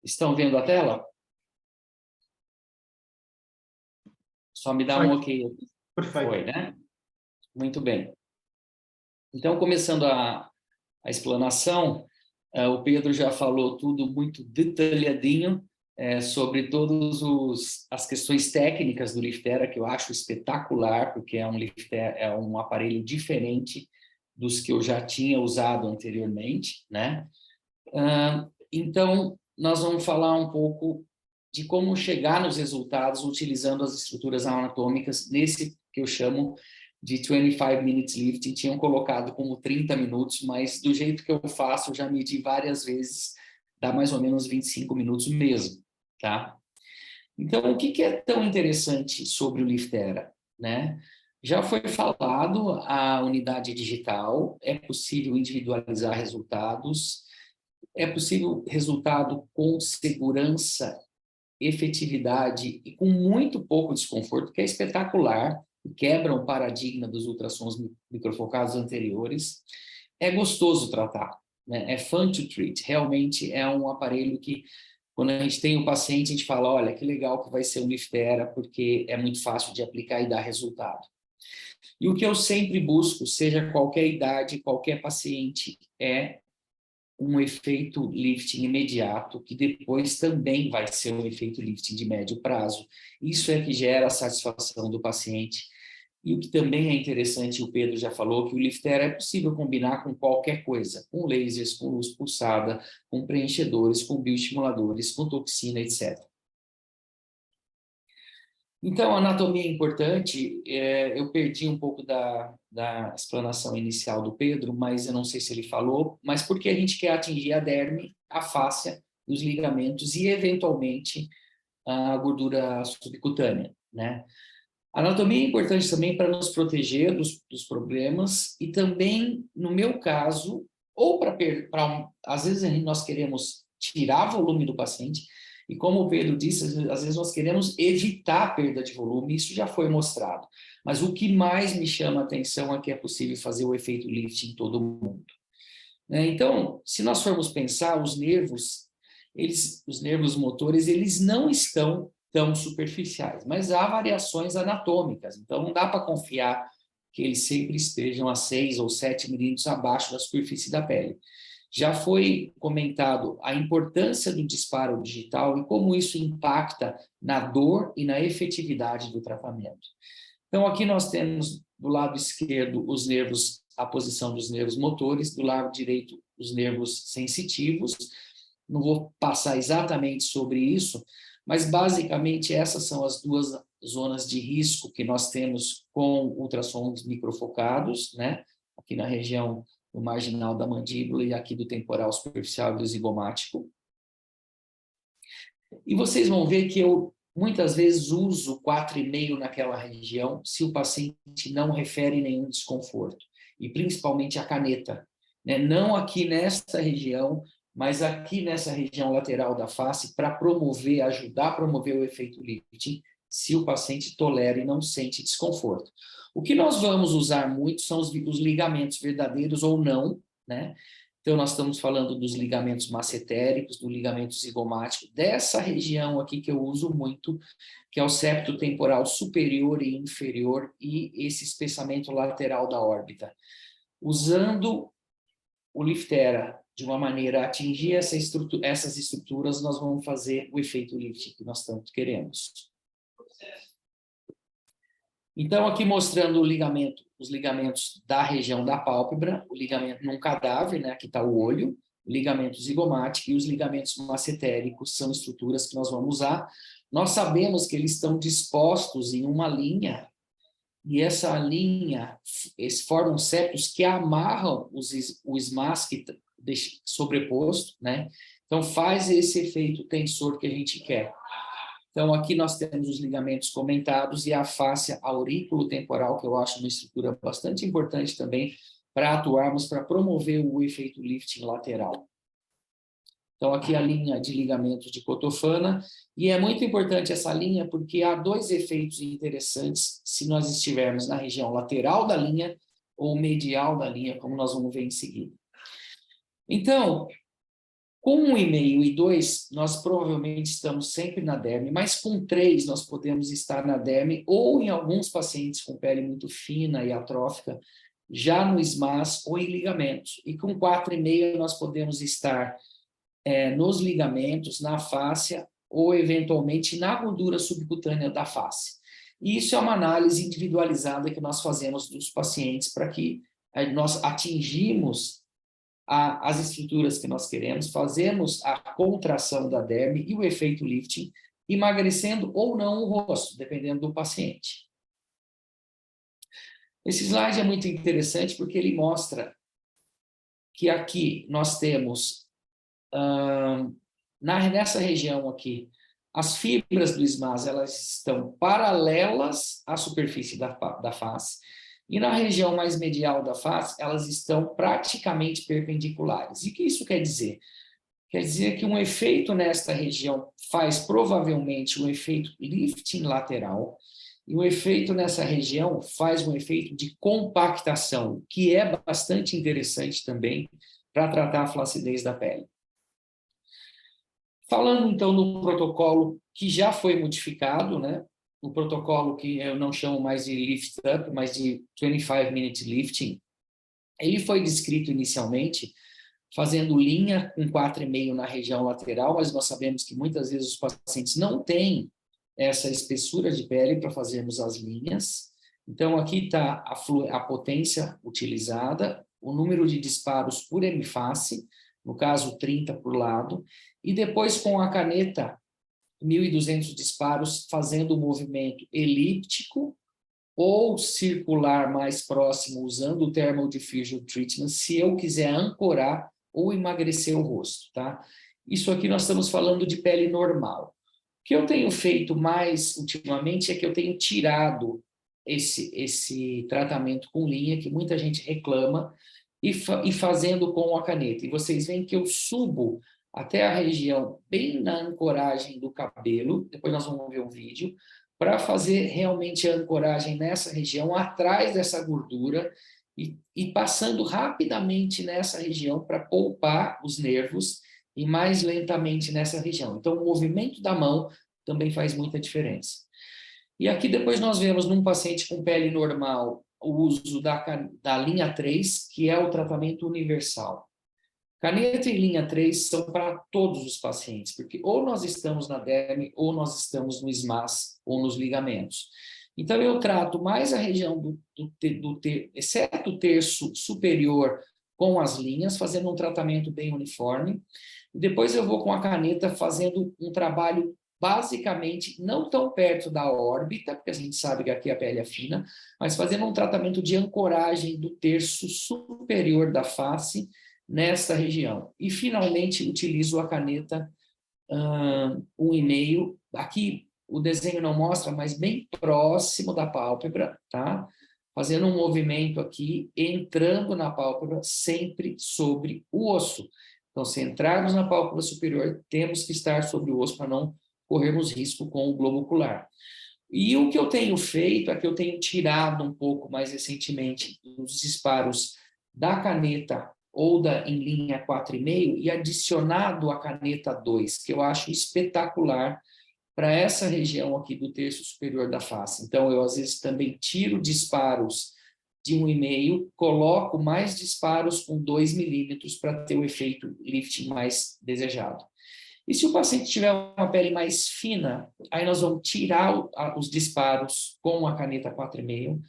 S3: Estão vendo a tela? Só me dá um ok.
S1: Perfeito.
S3: Foi, né? Muito bem. Então, começando a explanação, o Pedro já falou tudo muito detalhadinho sobre todas as questões técnicas do Liftera, que eu acho espetacular, porque é um aparelho diferente dos que eu já tinha usado anteriormente, né? Então, nós vamos falar um pouco de como chegar nos resultados utilizando as estruturas anatômicas nesse que eu chamo de 25 minutes lifting. Tinham colocado como 30 minutos, mas do jeito que eu faço, eu já medi várias vezes, dá mais ou menos 25 minutos mesmo, tá? Então, o que é tão interessante sobre o Liftera, né? Já foi falado, a unidade digital, é possível individualizar resultados, é possível resultado com segurança, efetividade e com muito pouco desconforto, que é espetacular, quebra o paradigma dos ultrassons microfocados anteriores. É gostoso tratar, né? É fun to treat. Realmente é um aparelho que, quando a gente tem um paciente, a gente fala, olha, que legal que vai ser o Liftera, porque é muito fácil de aplicar e dar resultado. E o que eu sempre busco, seja qualquer idade, qualquer paciente, é um efeito lifting imediato, que depois também vai ser um efeito lifting de médio prazo. Isso é que gera a satisfação do paciente. E o que também é interessante, o Pedro já falou, que o Liftera é possível combinar com qualquer coisa, com lasers, com luz pulsada, com preenchedores, com bioestimuladores, com toxina, etc. Então, a anatomia é importante. Eu perdi um pouco da explanação inicial do Pedro, mas eu não sei se ele falou, mas porque a gente quer atingir a derme, a fáscia, os ligamentos e, eventualmente, a gordura subcutânea, né? A anatomia é importante também para nos proteger dos problemas e também, no meu caso, ou às vezes nós queremos tirar volume do paciente, e como o Pedro disse, às vezes nós queremos evitar a perda de volume, isso já foi mostrado. Mas o que mais me chama a atenção é que é possível fazer o efeito lift em todo mundo. Então, se nós formos pensar, os nervos motores, eles não estão tão superficiais, mas há variações anatômicas, então não dá para confiar que eles sempre estejam a 6 ou 7 milímetros abaixo da superfície da pele. Já foi comentado a importância do disparo digital e como isso impacta na dor e na efetividade do tratamento. Então, aqui nós temos do lado esquerdo os nervos, a posição dos nervos motores, do lado direito os nervos sensitivos. Não vou passar exatamente sobre isso, mas basicamente essas são as duas zonas de risco que nós temos com ultrassons microfocados, né? Aqui na região do marginal da mandíbula e aqui do temporal superficial e do zigomático. E vocês vão ver que eu muitas vezes uso 4,5 naquela região se o paciente não refere nenhum desconforto, e principalmente a caneta, né? Não aqui nesta região, mas aqui nessa região lateral da face, para promover, ajudar a promover o efeito lifting, se o paciente tolera e não sente desconforto. O que nós vamos usar muito são os ligamentos verdadeiros ou não, né? Então, nós estamos falando dos ligamentos massetéricos, do ligamento zigomático, dessa região aqui que eu uso muito, que é o septo temporal superior e inferior e esse espessamento lateral da órbita. Usando o Liftera de uma maneira a atingir essas estruturas, nós vamos fazer o efeito lift que nós tanto queremos. Então, aqui mostrando os ligamentos da região da pálpebra, o ligamento num cadáver, né? Aqui está o olho, o ligamento zigomático e os ligamentos massetéricos são estruturas que nós vamos usar. Nós sabemos que eles estão dispostos em uma linha, e essa linha, eles formam septos que amarram o SMAS que sobreposto, né? Então, faz esse efeito tensor que a gente quer. Então, aqui nós temos os ligamentos comentados e a fáscia aurículo-temporal, que eu acho uma estrutura bastante importante também para atuarmos, para promover o efeito lifting lateral. Então, aqui a linha de ligamentos de Cotofana, e é muito importante essa linha porque há dois efeitos interessantes se nós estivermos na região lateral da linha ou medial da linha, como nós vamos ver em seguida. Então, com 1,5 e 2, nós provavelmente estamos sempre na derme, mas com 3 nós podemos estar na derme ou em alguns pacientes com pele muito fina e atrófica, já no SMAS ou em ligamentos. E com 4,5 nós podemos estar nos ligamentos, na fáscia ou eventualmente na gordura subcutânea da face. E isso é uma análise individualizada que nós fazemos dos pacientes para que nós atingimos as estruturas que nós queremos, fazemos a contração da derme e o efeito lifting, emagrecendo ou não o rosto, dependendo do paciente. Esse slide é muito interessante porque ele mostra que aqui nós temos, nessa região aqui, as fibras do SMAS, elas estão paralelas à superfície da face, e na região mais medial da face, elas estão praticamente perpendiculares. E o que isso quer dizer? Quer dizer que um efeito nesta região faz provavelmente um efeito lifting lateral, e o efeito nessa região faz um efeito de compactação, que é bastante interessante também para tratar a flacidez da pele. Falando então do protocolo que já foi modificado, né? O protocolo que eu não chamo mais de lift up, mas de 25-minute lifting, ele foi descrito inicialmente fazendo linha com 4,5 na região lateral, mas nós sabemos que muitas vezes os pacientes não têm essa espessura de pele para fazermos as linhas. Então, aqui está a potência utilizada, o número de disparos por hemiface, no caso 30 por lado, e depois com a caneta 1.200 disparos fazendo o movimento elíptico ou circular mais próximo usando o Thermal Diffusion Treatment, se eu quiser ancorar ou emagrecer o rosto, tá? Isso aqui nós estamos falando de pele normal. O que eu tenho feito mais ultimamente é que eu tenho tirado esse tratamento com linha, que muita gente reclama, e fazendo com a caneta. E vocês veem que eu subo até a região bem na ancoragem do cabelo, depois nós vamos ver um vídeo, para fazer realmente a ancoragem nessa região, atrás dessa gordura, e passando rapidamente nessa região para poupar os nervos e mais lentamente nessa região. Então, o movimento da mão também faz muita diferença. E aqui depois nós vemos num paciente com pele normal o uso da linha 3, que é o tratamento universal. Caneta e linha 3 são para todos os pacientes, porque ou nós estamos na derme, ou nós estamos no SMAS, ou nos ligamentos. Então, eu trato mais a região exceto o terço superior com as linhas, fazendo um tratamento bem uniforme. E depois eu vou com a caneta fazendo um trabalho basicamente não tão perto da órbita, porque a gente sabe que aqui a pele é fina, mas fazendo um tratamento de ancoragem do terço superior da face, nesta região. E, finalmente, utilizo a caneta 1,5. Aqui o desenho não mostra, mas bem próximo da pálpebra, tá? Fazendo um movimento aqui, entrando na pálpebra, sempre sobre o osso. Então, se entrarmos na pálpebra superior, temos que estar sobre o osso para não corrermos risco com o globo ocular. E o que eu tenho feito é que eu tenho tirado um pouco mais recentemente os disparos da caneta ou em linha 4,5 e adicionado a caneta 2, que eu acho espetacular para essa região aqui do terço superior da face. Então, eu às vezes também tiro disparos de 1,5, coloco mais disparos com 2 milímetros para ter o efeito lifting mais desejado. E se o paciente tiver uma pele mais fina, aí nós vamos tirar os disparos com a caneta 4,5,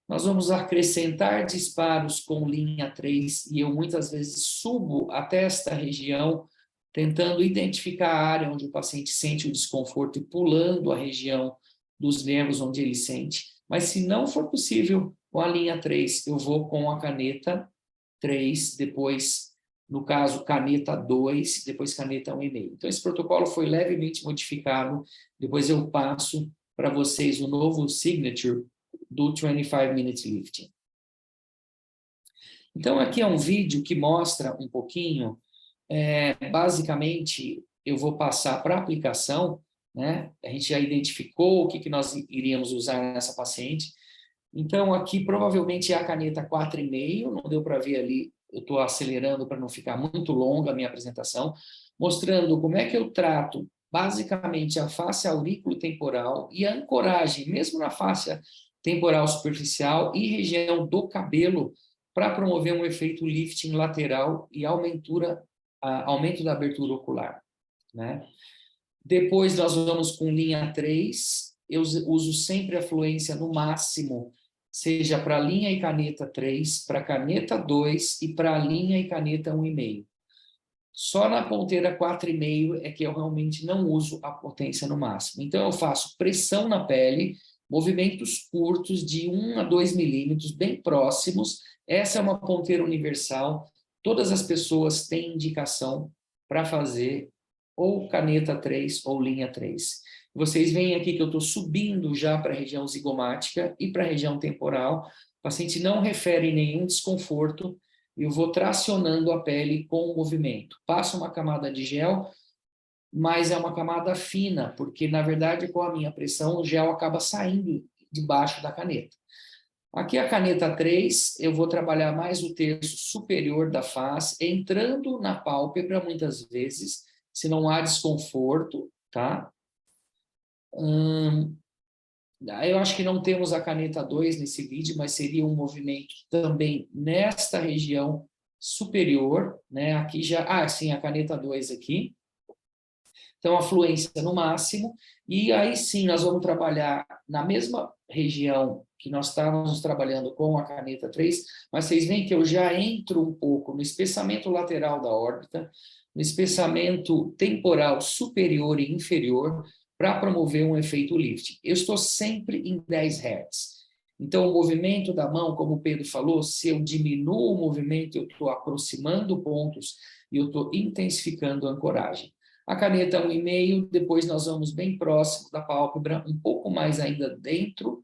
S3: nós vamos acrescentar disparos com linha 3, e eu muitas vezes subo até esta região, tentando identificar a área onde o paciente sente o desconforto e pulando a região dos nervos onde ele sente. Mas se não for possível com a linha 3, eu vou com a caneta 3, depois, no caso, caneta 2, depois caneta 1,5. Então, esse protocolo foi levemente modificado, depois eu passo para vocês o novo signature do 25 Minutes Lifting. Então, aqui é um vídeo que mostra um pouquinho, basicamente, eu vou passar para a aplicação, né? A gente já identificou o que nós iríamos usar nessa paciente. Então, aqui provavelmente é a caneta 4,5, não deu para ver ali, eu estou acelerando para não ficar muito longa a minha apresentação, mostrando como é que eu trato basicamente a face aurículo-temporal e a ancoragem, mesmo na face temporal superficial e região do cabelo, para promover um efeito lifting lateral e aumento da abertura ocular, né? Depois nós vamos com linha 3, eu uso sempre a fluência no máximo, seja para linha e caneta 3, para caneta 2 e para linha e caneta 1,5. Só na ponteira 4,5 é que eu realmente não uso a potência no máximo. Então eu faço pressão na pele, movimentos curtos de 1 a 2 milímetros, bem próximos. Essa é uma ponteira universal. Todas as pessoas têm indicação para fazer ou caneta 3 ou linha 3. Vocês veem aqui que eu estou subindo já para a região zigomática e para a região temporal. O paciente não refere nenhum desconforto. Eu vou tracionando a pele com o movimento. Passo uma camada de gel, mas é uma camada fina, porque, na verdade, com a minha pressão, o gel acaba saindo debaixo da caneta. Aqui a caneta 3, eu vou trabalhar mais o terço superior da face, entrando na pálpebra, muitas vezes, se não há desconforto, tá? Eu acho que não temos a caneta 2 nesse vídeo, mas seria um movimento também nesta região superior, né? Aqui já... sim, a caneta 2 aqui. Então, a fluência no máximo. E aí sim, nós vamos trabalhar na mesma região que nós estávamos trabalhando com a caneta 3, mas vocês veem que eu já entro um pouco no espessamento lateral da órbita, no espessamento temporal superior e inferior, para promover um efeito lifting. Eu estou sempre em 10 Hz. Então, o movimento da mão, como o Pedro falou, se eu diminuo o movimento, eu estou aproximando pontos e eu estou intensificando a ancoragem. A caneta 1,5, depois nós vamos bem próximo da pálpebra, um pouco mais ainda dentro,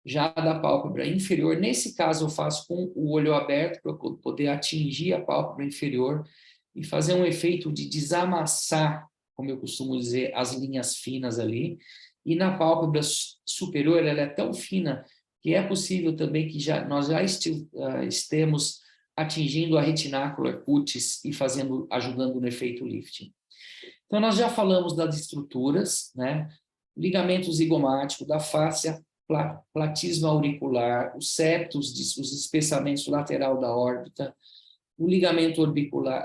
S3: já da pálpebra inferior. Nesse caso, eu faço com o olho aberto, para poder atingir a pálpebra inferior e fazer um efeito de desamassar, como eu costumo dizer, as linhas finas ali. E na pálpebra superior, ela é tão fina que é possível também que nós já estemos atingindo a retinácula cutis e ajudando no efeito lifting. Então, nós já falamos das estruturas, né? Ligamento zigomático, da fáscia, platisma auricular, os septos, os espessamentos lateral da órbita, o ligamento orbicular,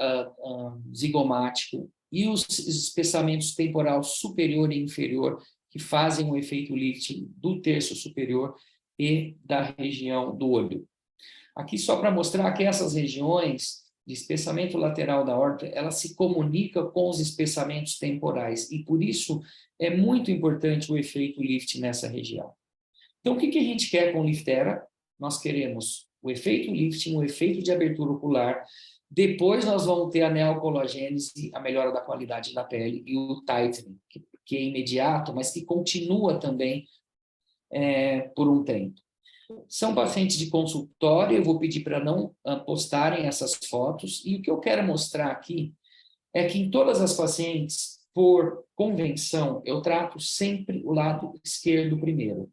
S3: zigomático e os espessamentos temporal superior e inferior, que fazem o efeito lifting do terço superior e da região do olho. Aqui só para mostrar que essas regiões de espessamento lateral da órbita, ela se comunica com os espessamentos temporais, e por isso é muito importante o efeito lift nessa região. Então, o que a gente quer com o Liftera? Nós queremos o efeito lifting, o efeito de abertura ocular, Depois nós vamos ter a neocolagênese, a melhora da qualidade da pele, e o tightening, que é imediato, mas que continua também por um tempo. São pacientes de consultório, eu vou pedir para não postarem essas fotos, e o que eu quero mostrar aqui é que em todas as pacientes, por convenção, eu trato sempre o lado esquerdo primeiro.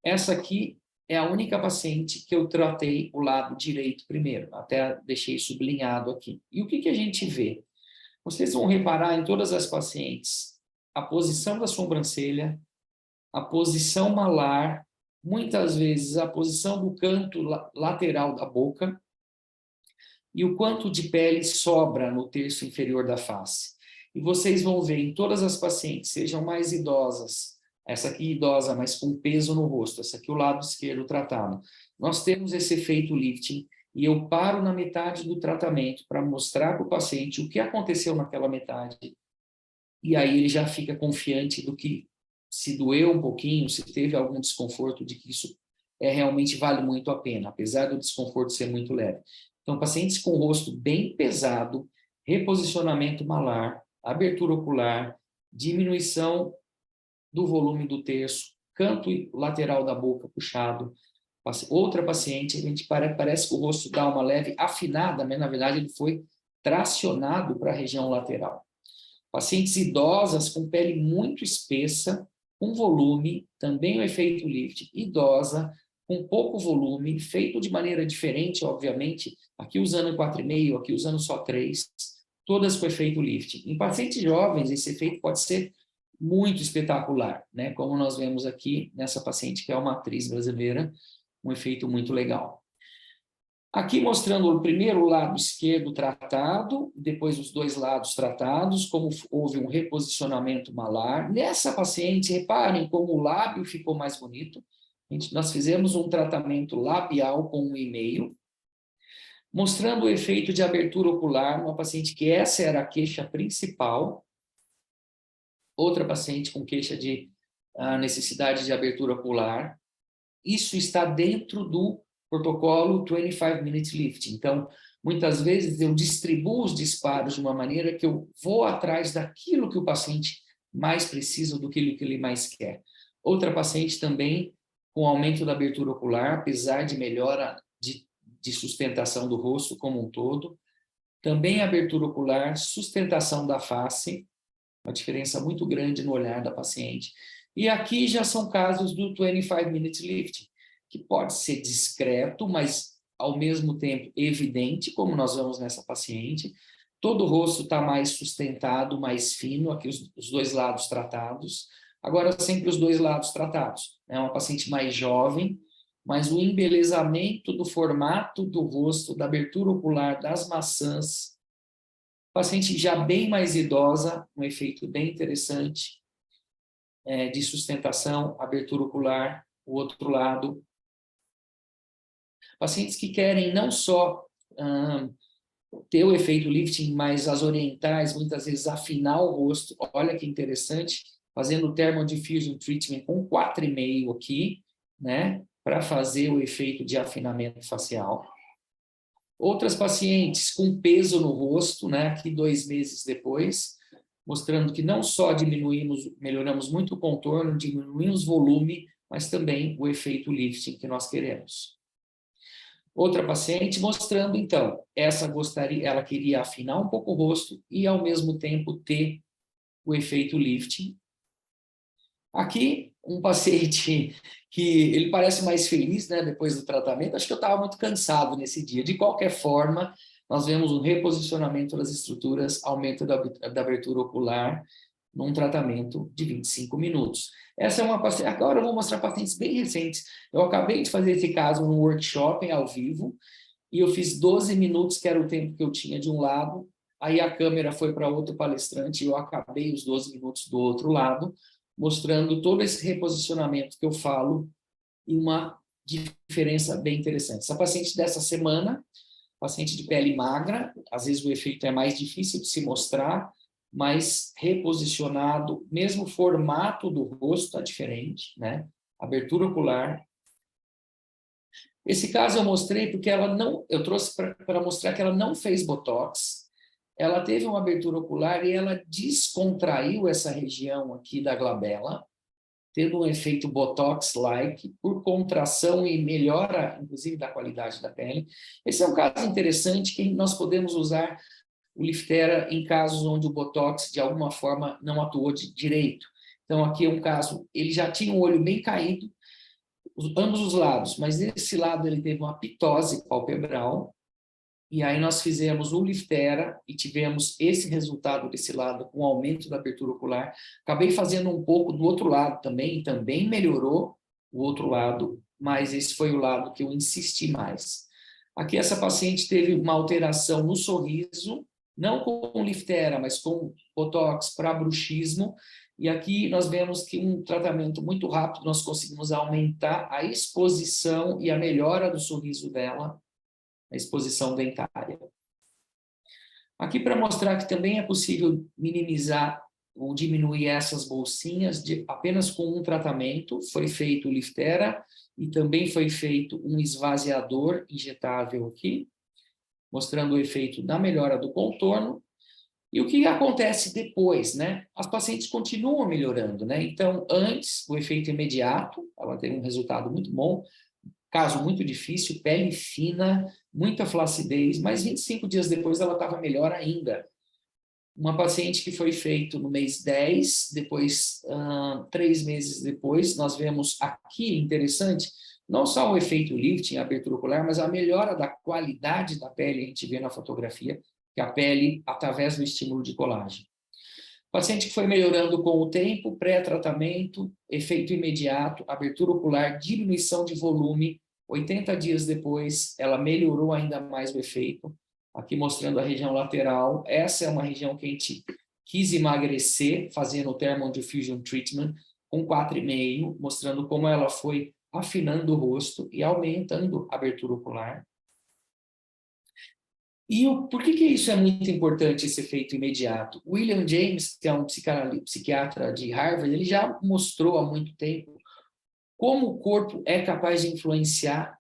S3: Essa aqui é a única paciente que eu tratei o lado direito primeiro, até deixei sublinhado aqui. E o que a gente vê? Vocês vão reparar em todas as pacientes a posição da sobrancelha, a posição malar, muitas vezes a posição do canto lateral da boca e o quanto de pele sobra no terço inferior da face. E vocês vão ver em todas as pacientes, sejam mais idosas, essa aqui idosa, mas com peso no rosto, essa aqui o lado esquerdo tratado. Nós temos esse efeito lifting e eu paro na metade do tratamento para mostrar para o paciente o que aconteceu naquela metade. E aí ele já fica confiante do que, se doeu um pouquinho, se teve algum desconforto, de que isso realmente vale muito a pena, apesar do desconforto ser muito leve. Então, pacientes com o rosto bem pesado, reposicionamento malar, abertura ocular, diminuição do volume do terço, canto lateral da boca puxado. Outra paciente, a gente parece que o rosto dá uma leve afinada, mas na verdade ele foi tracionado para a região lateral. Pacientes idosas com pele muito espessa, com volume, também o efeito lift, idosa, com pouco volume, feito de maneira diferente, obviamente, aqui usando 4,5, aqui usando só 3, todas com efeito lift. Em pacientes jovens, esse efeito pode ser muito espetacular, né? Como nós vemos aqui nessa paciente, que é uma atriz brasileira, um efeito muito legal. Aqui mostrando o primeiro lado esquerdo tratado, depois os dois lados tratados, como houve um reposicionamento malar. Nessa paciente, reparem como o lábio ficou mais bonito. Nós fizemos um tratamento labial com 1,5, mostrando o efeito de abertura ocular, uma paciente que essa era a queixa principal, outra paciente com queixa de necessidade de abertura ocular. Isso está dentro do protocolo 25 Minute Lift. Então, muitas vezes eu distribuo os disparos de uma maneira que eu vou atrás daquilo que o paciente mais precisa, do que ele mais quer. Outra paciente também com aumento da abertura ocular, apesar de melhora de sustentação do rosto como um todo. Também abertura ocular, sustentação da face, uma diferença muito grande no olhar da paciente. E aqui já são casos do 25 Minute Lift, que pode ser discreto, mas ao mesmo tempo evidente, como nós vemos nessa paciente. Todo o rosto está mais sustentado, mais fino, aqui os dois lados tratados. Agora, sempre os dois lados tratados. É uma paciente mais jovem, mas o embelezamento do formato do rosto, da abertura ocular, das maçãs. Paciente já bem mais idosa, um efeito bem interessante de sustentação, abertura ocular, o outro lado. Pacientes que querem não só ter o efeito lifting, mas as orientais, muitas vezes, afinar o rosto. Olha que interessante, fazendo o Thermal Diffusion Treatment com 4,5 aqui, né, para fazer o efeito de afinamento facial. Outras pacientes com peso no rosto, né, aqui 2 meses depois, mostrando que não só melhoramos muito o contorno, diminuímos o volume, mas também o efeito lifting que nós queremos. Outra paciente mostrando, então, ela queria afinar um pouco o rosto e, ao mesmo tempo, ter o efeito lifting. Aqui, um paciente que ele parece mais feliz, né, depois do tratamento. Acho que eu estava muito cansado nesse dia. De qualquer forma, nós vemos um reposicionamento das estruturas, aumento da abertura ocular, num tratamento de 25 minutos. Essa é uma paciente. Agora eu vou mostrar pacientes bem recentes. Eu acabei de fazer esse caso num workshop ao vivo, e eu fiz 12 minutos, que era o tempo que eu tinha de um lado, aí a câmera foi para outro palestrante e eu acabei os 12 minutos do outro lado, mostrando todo esse reposicionamento que eu falo e uma diferença bem interessante. Essa paciente dessa semana, paciente de pele magra, às vezes o efeito é mais difícil de se mostrar, mas reposicionado, mesmo o formato do rosto está diferente, né? Abertura ocular. Esse caso eu mostrei porque eu trouxe para mostrar que ela não fez Botox, ela teve uma abertura ocular e ela descontraiu essa região aqui da glabela, tendo um efeito Botox-like, por contração e melhora, inclusive, da qualidade da pele. Esse é um caso interessante que nós podemos usar o Liftera em casos onde o Botox, de alguma forma, não atuou direito. Então, aqui é um caso, ele já tinha o olho bem caído, ambos os lados, mas nesse lado ele teve uma pitose palpebral, e aí nós fizemos o Liftera e tivemos esse resultado desse lado, com aumento da abertura ocular. Acabei fazendo um pouco do outro lado também melhorou o outro lado, mas esse foi o lado que eu insisti mais. Aqui essa paciente teve uma alteração no sorriso, não com Liftera, mas com Botox para bruxismo, e aqui nós vemos que um tratamento muito rápido nós conseguimos aumentar a exposição e a melhora do sorriso dela, a exposição dentária. Aqui para mostrar que também é possível minimizar ou diminuir essas bolsinhas apenas com um tratamento, foi feito o Liftera e também foi feito um esvaziador injetável aqui, mostrando o efeito da melhora do contorno. E o que acontece depois, né? As pacientes continuam melhorando, né? Então, antes, o efeito imediato, ela teve um resultado muito bom, caso muito difícil, pele fina, muita flacidez, mas 25 dias depois ela estava melhor ainda. Uma paciente que foi feito no mês 10, depois, 3 meses depois, nós vemos aqui, interessante, não só o efeito lifting, a abertura ocular, mas a melhora da qualidade da pele, a gente vê na fotografia, que a pele, através do estímulo de colágeno. Paciente que foi melhorando com o tempo, pré-tratamento, efeito imediato, abertura ocular, diminuição de volume, 80 dias depois, ela melhorou ainda mais o efeito. Aqui mostrando a região lateral. Essa é uma região que a gente quis emagrecer, fazendo o Thermal Diffusion Treatment, com 4,5, mostrando como ela foi afinando o rosto e aumentando a abertura ocular. E por que isso é muito importante, esse efeito imediato? William James, que é um psiquiatra de Harvard, ele já mostrou há muito tempo como o corpo é capaz de influenciar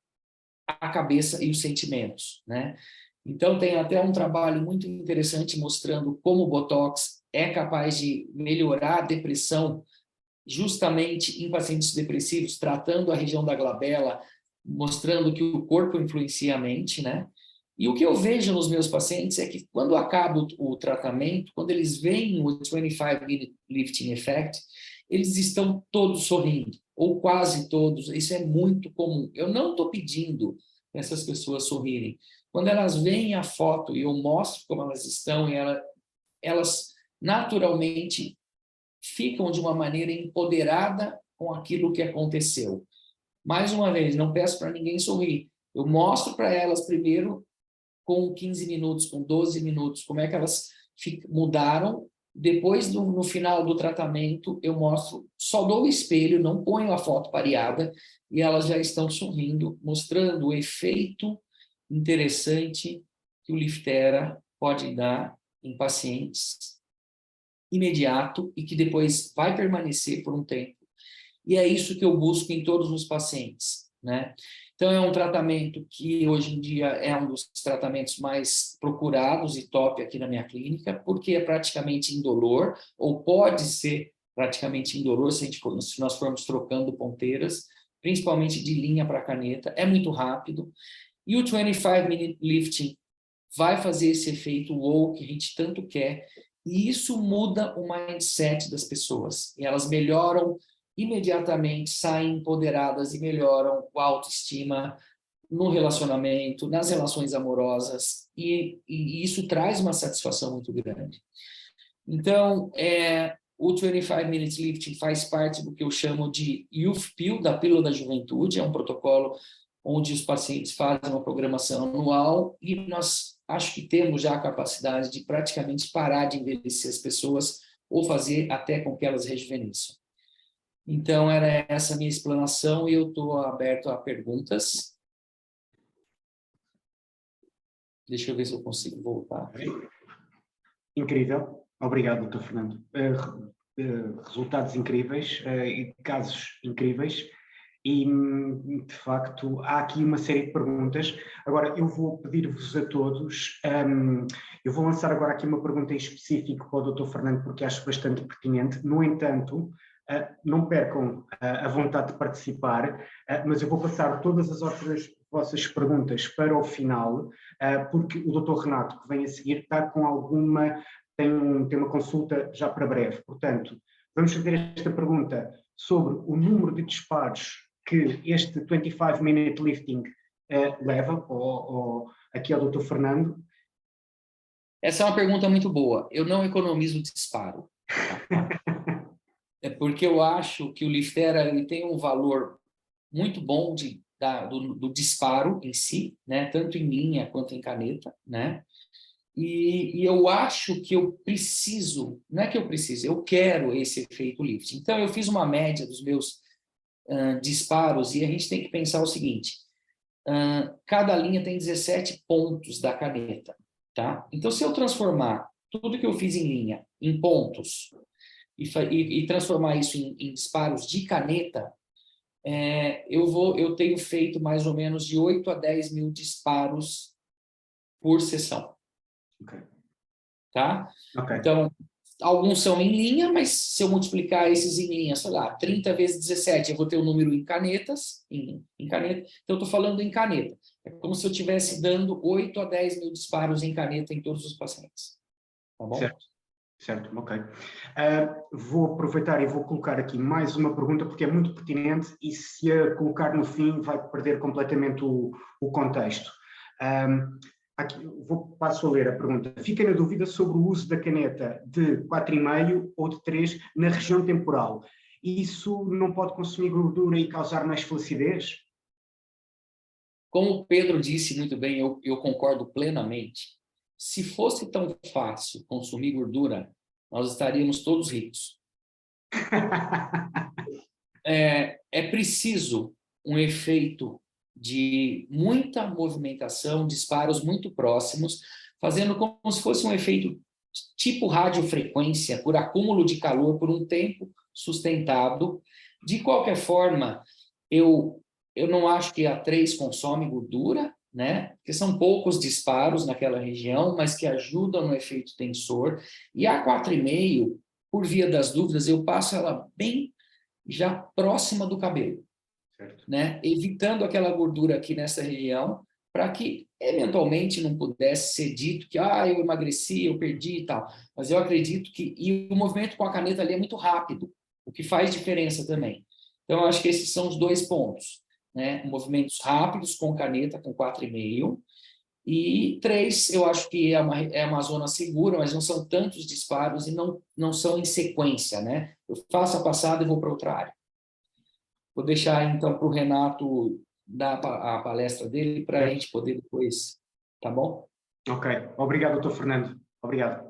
S3: a cabeça e os sentimentos, né? Então, tem até um trabalho muito interessante mostrando como o Botox é capaz de melhorar a depressão justamente em pacientes depressivos, tratando a região da glabela, mostrando que o corpo influencia a mente, né? E o que eu vejo nos meus pacientes é que quando acaba o tratamento, quando eles veem o 25-minute lifting effect, eles estão todos sorrindo, ou quase todos. Isso é muito comum. Eu não estou pedindo para essas pessoas sorrirem. Quando elas veem a foto e eu mostro como elas estão, e elas naturalmente ficam de uma maneira empoderada com aquilo que aconteceu. Mais uma vez, não peço para ninguém sorrir. Eu mostro para elas primeiro com 15 minutos, com 12 minutos, como é que elas mudaram. Depois, no final do tratamento, eu mostro, só dou o espelho, não ponho a foto pareada, e elas já estão sorrindo, mostrando o efeito interessante que o Liftera pode dar em pacientes imediato e que depois vai permanecer por um tempo. E é isso que eu busco em todos os pacientes, né? Então, é um tratamento que hoje em dia é um dos tratamentos mais procurados e top aqui na minha clínica, porque é praticamente indolor, ou pode ser praticamente indolor se nós formos trocando ponteiras, principalmente de linha para caneta, é muito rápido. E o 25-minute lifting vai fazer esse efeito wow que a gente tanto quer, e isso muda o mindset das pessoas, e elas melhoram imediatamente, saem empoderadas e melhoram a autoestima no relacionamento, nas relações amorosas, e isso traz uma satisfação muito grande. Então, o 25-minute lifting faz parte do que eu chamo de Youth Pill, da pílula da juventude, é um protocolo onde os pacientes fazem uma programação anual e nós acho que temos já a capacidade de praticamente parar de envelhecer as pessoas ou fazer até com que elas rejuvenesçam. Então, era essa a minha explanação e eu estou aberto a perguntas. Deixa eu ver se eu consigo voltar.
S1: Incrível. Obrigado, Dr. Fernando. Resultados incríveis e casos incríveis. E de facto, há aqui uma série de perguntas. Agora, eu vou pedir-vos a todos, eu vou lançar agora aqui uma pergunta em específico para o Dr. Fernando, porque acho bastante pertinente. No entanto, não percam a vontade de participar, mas eu vou passar todas as outras vossas perguntas para o final, porque o Dr. Renato, que vem a seguir, está com tem uma consulta já para breve. Portanto, vamos fazer esta pergunta sobre o número de disparos que este 25-minute lifting leva, ou aqui ao Dr. Fernando.
S3: Essa é uma pergunta muito boa. Eu não economizo disparo. É porque eu acho que o Liftera ele tem um valor muito bom do disparo em si, né? Tanto em linha quanto em caneta, né? E eu acho que eu preciso, não é que eu preciso, eu quero esse efeito lift. Então, eu fiz uma média dos meus disparos e a gente tem que pensar o seguinte, cada linha tem 17 pontos da caneta, tá? Então, se eu transformar tudo que eu fiz em linha em pontos e transformar isso em disparos de caneta, eu tenho feito mais ou menos de 8 a 10 mil disparos por sessão.
S1: Okay.
S3: Tá?
S1: Okay.
S3: Então, alguns são em linha, mas se eu multiplicar esses em linha, sei lá, 30 vezes 17, eu vou ter o número em canetas, em caneta. Então, eu estou falando em caneta. É como se eu estivesse dando 8 a 10 mil disparos em caneta em todos os pacientes. Tá bom?
S1: Certo, ok. Vou aproveitar e vou colocar aqui mais uma pergunta, porque é muito pertinente e se a colocar no fim vai perder completamente o contexto. Passo a ler a pergunta. Fica na dúvida sobre o uso da caneta de 4,5 ou de 3 na região temporal. Isso não pode consumir gordura e causar mais flacidez?
S3: Como o Pedro disse muito bem, eu concordo plenamente. Se fosse tão fácil consumir gordura, nós estaríamos todos ricos. É preciso um efeito de muita movimentação, disparos muito próximos, fazendo como se fosse um efeito tipo radiofrequência, por acúmulo de calor por um tempo sustentado. De qualquer forma, eu não acho que a 3 consome gordura, né? Porque são poucos disparos naquela região, mas que ajudam no efeito tensor. E a 4,5, por via das dúvidas, eu passo ela bem já próxima do cabelo, né? Evitando aquela gordura aqui nessa região, para que eventualmente não pudesse ser dito que eu emagreci, eu perdi e tal. Mas eu acredito e o movimento com a caneta ali é muito rápido, o que faz diferença também. Então, eu acho que esses são os 2 pontos, né? Movimentos rápidos com caneta, com 4,5, e 3, eu acho que é uma zona segura, mas não são tantos disparos e não são em sequência, né? Eu faço a passada e vou para outra área. Vou deixar, então, para o Renato dar a palestra dele para a gente poder depois, tá bom?
S1: Ok. Obrigado, doutor Fernando. Obrigado.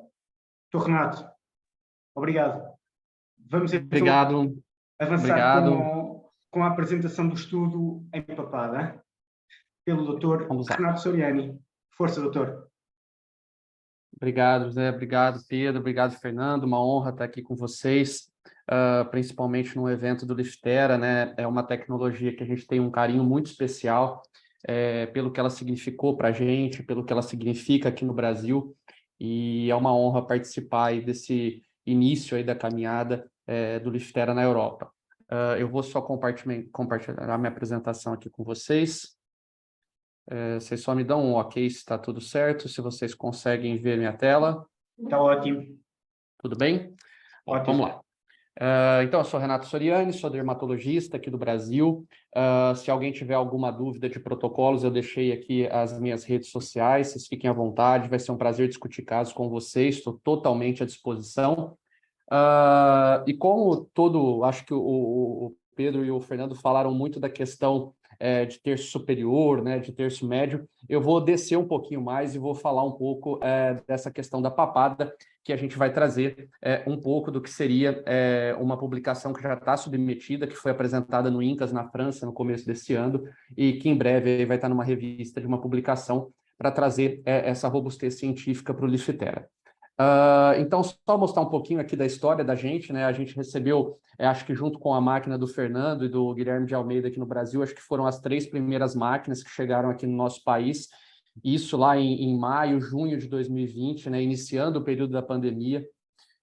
S1: Doutor Renato, obrigado. Vamos então avançar com a apresentação do estudo em papada pelo doutor Renato Soriani. Força, doutor.
S4: Obrigado, José. Obrigado, Pedro. Obrigado, Fernando. Uma honra estar aqui com vocês, principalmente no evento do Liftera, né? É uma tecnologia que a gente tem um carinho muito especial pelo que ela significou para a gente, pelo que ela significa aqui no Brasil, e é uma honra participar aí desse início aí da caminhada do Liftera na Europa. Eu vou só compartilhar a minha apresentação aqui com vocês. Vocês só me dão um ok se está tudo certo, se vocês conseguem ver minha tela.
S1: Está ótimo.
S4: Tudo bem?
S1: Ótimo.
S4: Vamos lá. Então, eu sou Renato Soriani, sou dermatologista aqui do Brasil. Se alguém tiver alguma dúvida de protocolos, eu deixei aqui as minhas redes sociais, vocês fiquem à vontade, vai ser um prazer discutir casos com vocês, estou totalmente à disposição. E como acho que o Pedro e o Fernando falaram muito da questão de terço superior, né, de terço médio, eu vou descer um pouquinho mais e vou falar um pouco dessa questão da papada, que a gente vai trazer um pouco do que seria uma publicação que já está submetida, que foi apresentada no INCAS, na França, no começo desse ano, e que em breve vai estar numa revista de uma publicação para trazer essa robustez científica para o Liftera. Então, só mostrar um pouquinho aqui da história da gente, né? A gente recebeu, acho que junto com a máquina do Fernando e do Guilherme de Almeida aqui no Brasil, acho que foram as 3 primeiras máquinas que chegaram aqui no nosso país, isso lá em maio, junho de 2020, né? Iniciando o período da pandemia.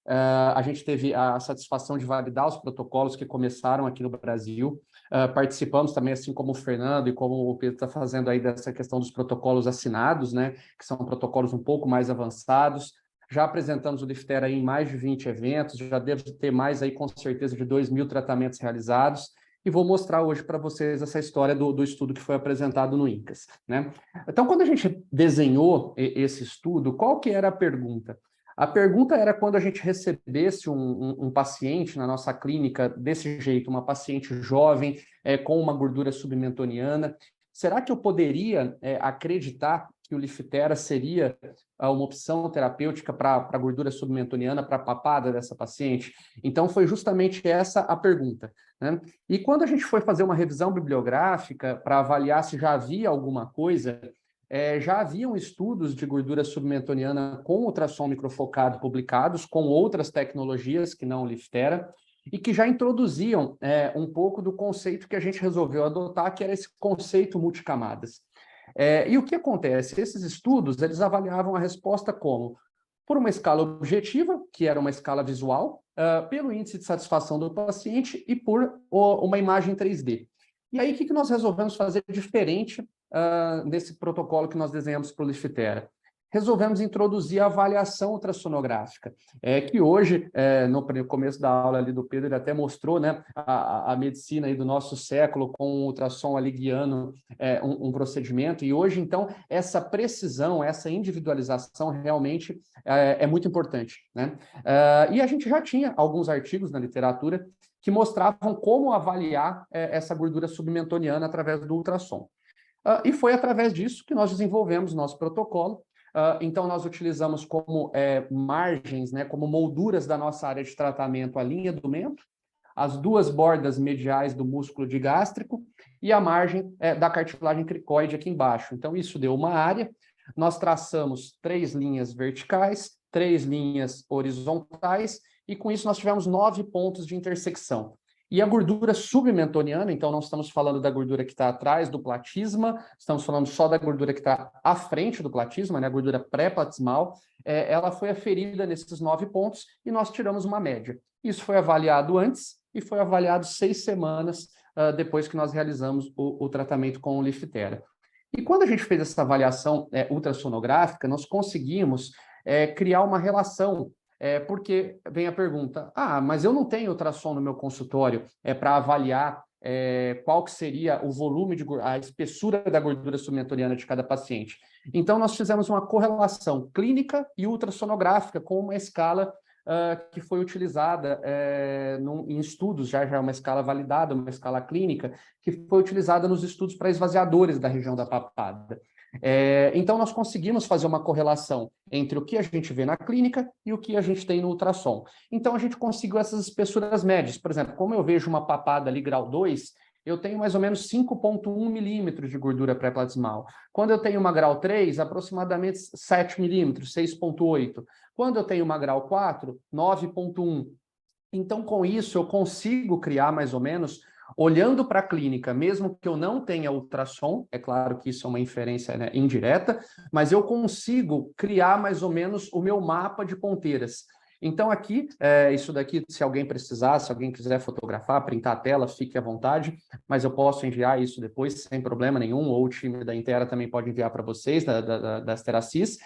S4: A gente teve a satisfação de validar os protocolos que começaram aqui no Brasil. Participamos também, assim como o Fernando e como o Pedro está fazendo aí dessa questão dos protocolos assinados, né? Que são protocolos um pouco mais avançados. Já apresentamos o Liftera em mais de 20 eventos, já devo ter mais aí, com certeza, de 2.000 tratamentos realizados, e vou mostrar hoje para vocês essa história do estudo que foi apresentado no INCAS, né? Então, quando a gente desenhou esse estudo, qual que era a pergunta? A pergunta era quando a gente recebesse um paciente na nossa clínica desse jeito, uma paciente jovem, com uma gordura submentoniana, será que eu poderia acreditar que o Liftera seria uma opção terapêutica para a gordura submentoniana, para a papada dessa paciente? Então, foi justamente essa a pergunta, né? E quando a gente foi fazer uma revisão bibliográfica para avaliar se já havia alguma coisa, já haviam estudos de gordura submentoniana com ultrassom microfocado publicados, com outras tecnologias que não o Liftera, e que já introduziam um pouco do conceito que a gente resolveu adotar, que era esse conceito multicamadas. E o que acontece? Esses estudos, eles avaliavam a resposta como? Por uma escala objetiva, que era uma escala visual, pelo índice de satisfação do paciente e por uma imagem 3D. E aí, o que nós resolvemos fazer diferente nesse protocolo que nós desenhamos para o Liftera? Resolvemos introduzir a avaliação ultrassonográfica, que hoje, no começo da aula ali do Pedro, ele até mostrou, né, a medicina aí do nosso século com o ultrassom ali guiando um procedimento, e hoje, então, essa precisão, essa individualização realmente é muito importante, né? E a gente já tinha alguns artigos na literatura que mostravam como avaliar essa gordura submentoniana através do ultrassom. E foi através disso que nós desenvolvemos nosso protocolo. Então, nós utilizamos como margens, né, como molduras da nossa área de tratamento, a linha do mento, as 2 bordas mediais do músculo digástrico e a margem da cartilagem cricoide aqui embaixo. Então, isso deu uma área. Nós traçamos 3 linhas verticais, 3 linhas horizontais, e com isso nós tivemos 9 pontos de intersecção. E a gordura submentoniana, então não estamos falando da gordura que está atrás do platisma, estamos falando só da gordura que está à frente do platisma, né, a gordura pré-platismal, ela foi aferida nesses 9 pontos e nós tiramos uma média. Isso foi avaliado antes e foi avaliado 6 semanas depois que nós realizamos o tratamento com o Liftera. E quando a gente fez essa avaliação ultrassonográfica, nós conseguimos criar uma relação, porque vem a pergunta, mas eu não tenho ultrassom no meu consultório para avaliar qual que seria o volume, a espessura da gordura submentoniana de cada paciente. Então, nós fizemos uma correlação clínica e ultrassonográfica com uma escala que foi utilizada em estudos, já é uma escala validada, uma escala clínica, que foi utilizada nos estudos para esvaziadores da região da papada. Então, nós conseguimos fazer uma correlação entre o que a gente vê na clínica e o que a gente tem no ultrassom. Então, a gente conseguiu essas espessuras médias. Por exemplo, como eu vejo uma papada ali grau 2, eu tenho mais ou menos 5,1 milímetros de gordura pré-platismal. Quando eu tenho uma grau 3, aproximadamente 7 milímetros, 6,8. Quando eu tenho uma grau 4, 9,1. Então, com isso, eu consigo criar mais ou menos, olhando para a clínica, mesmo que eu não tenha ultrassom, é claro que isso é uma inferência, né, indireta, mas eu consigo criar mais ou menos o meu mapa de ponteiras. Então, aqui, isso daqui, se alguém precisar, se alguém quiser fotografar, printar a tela, fique à vontade, mas eu posso enviar isso depois, sem problema nenhum, ou o time da Intera também pode enviar para vocês, das Teracis.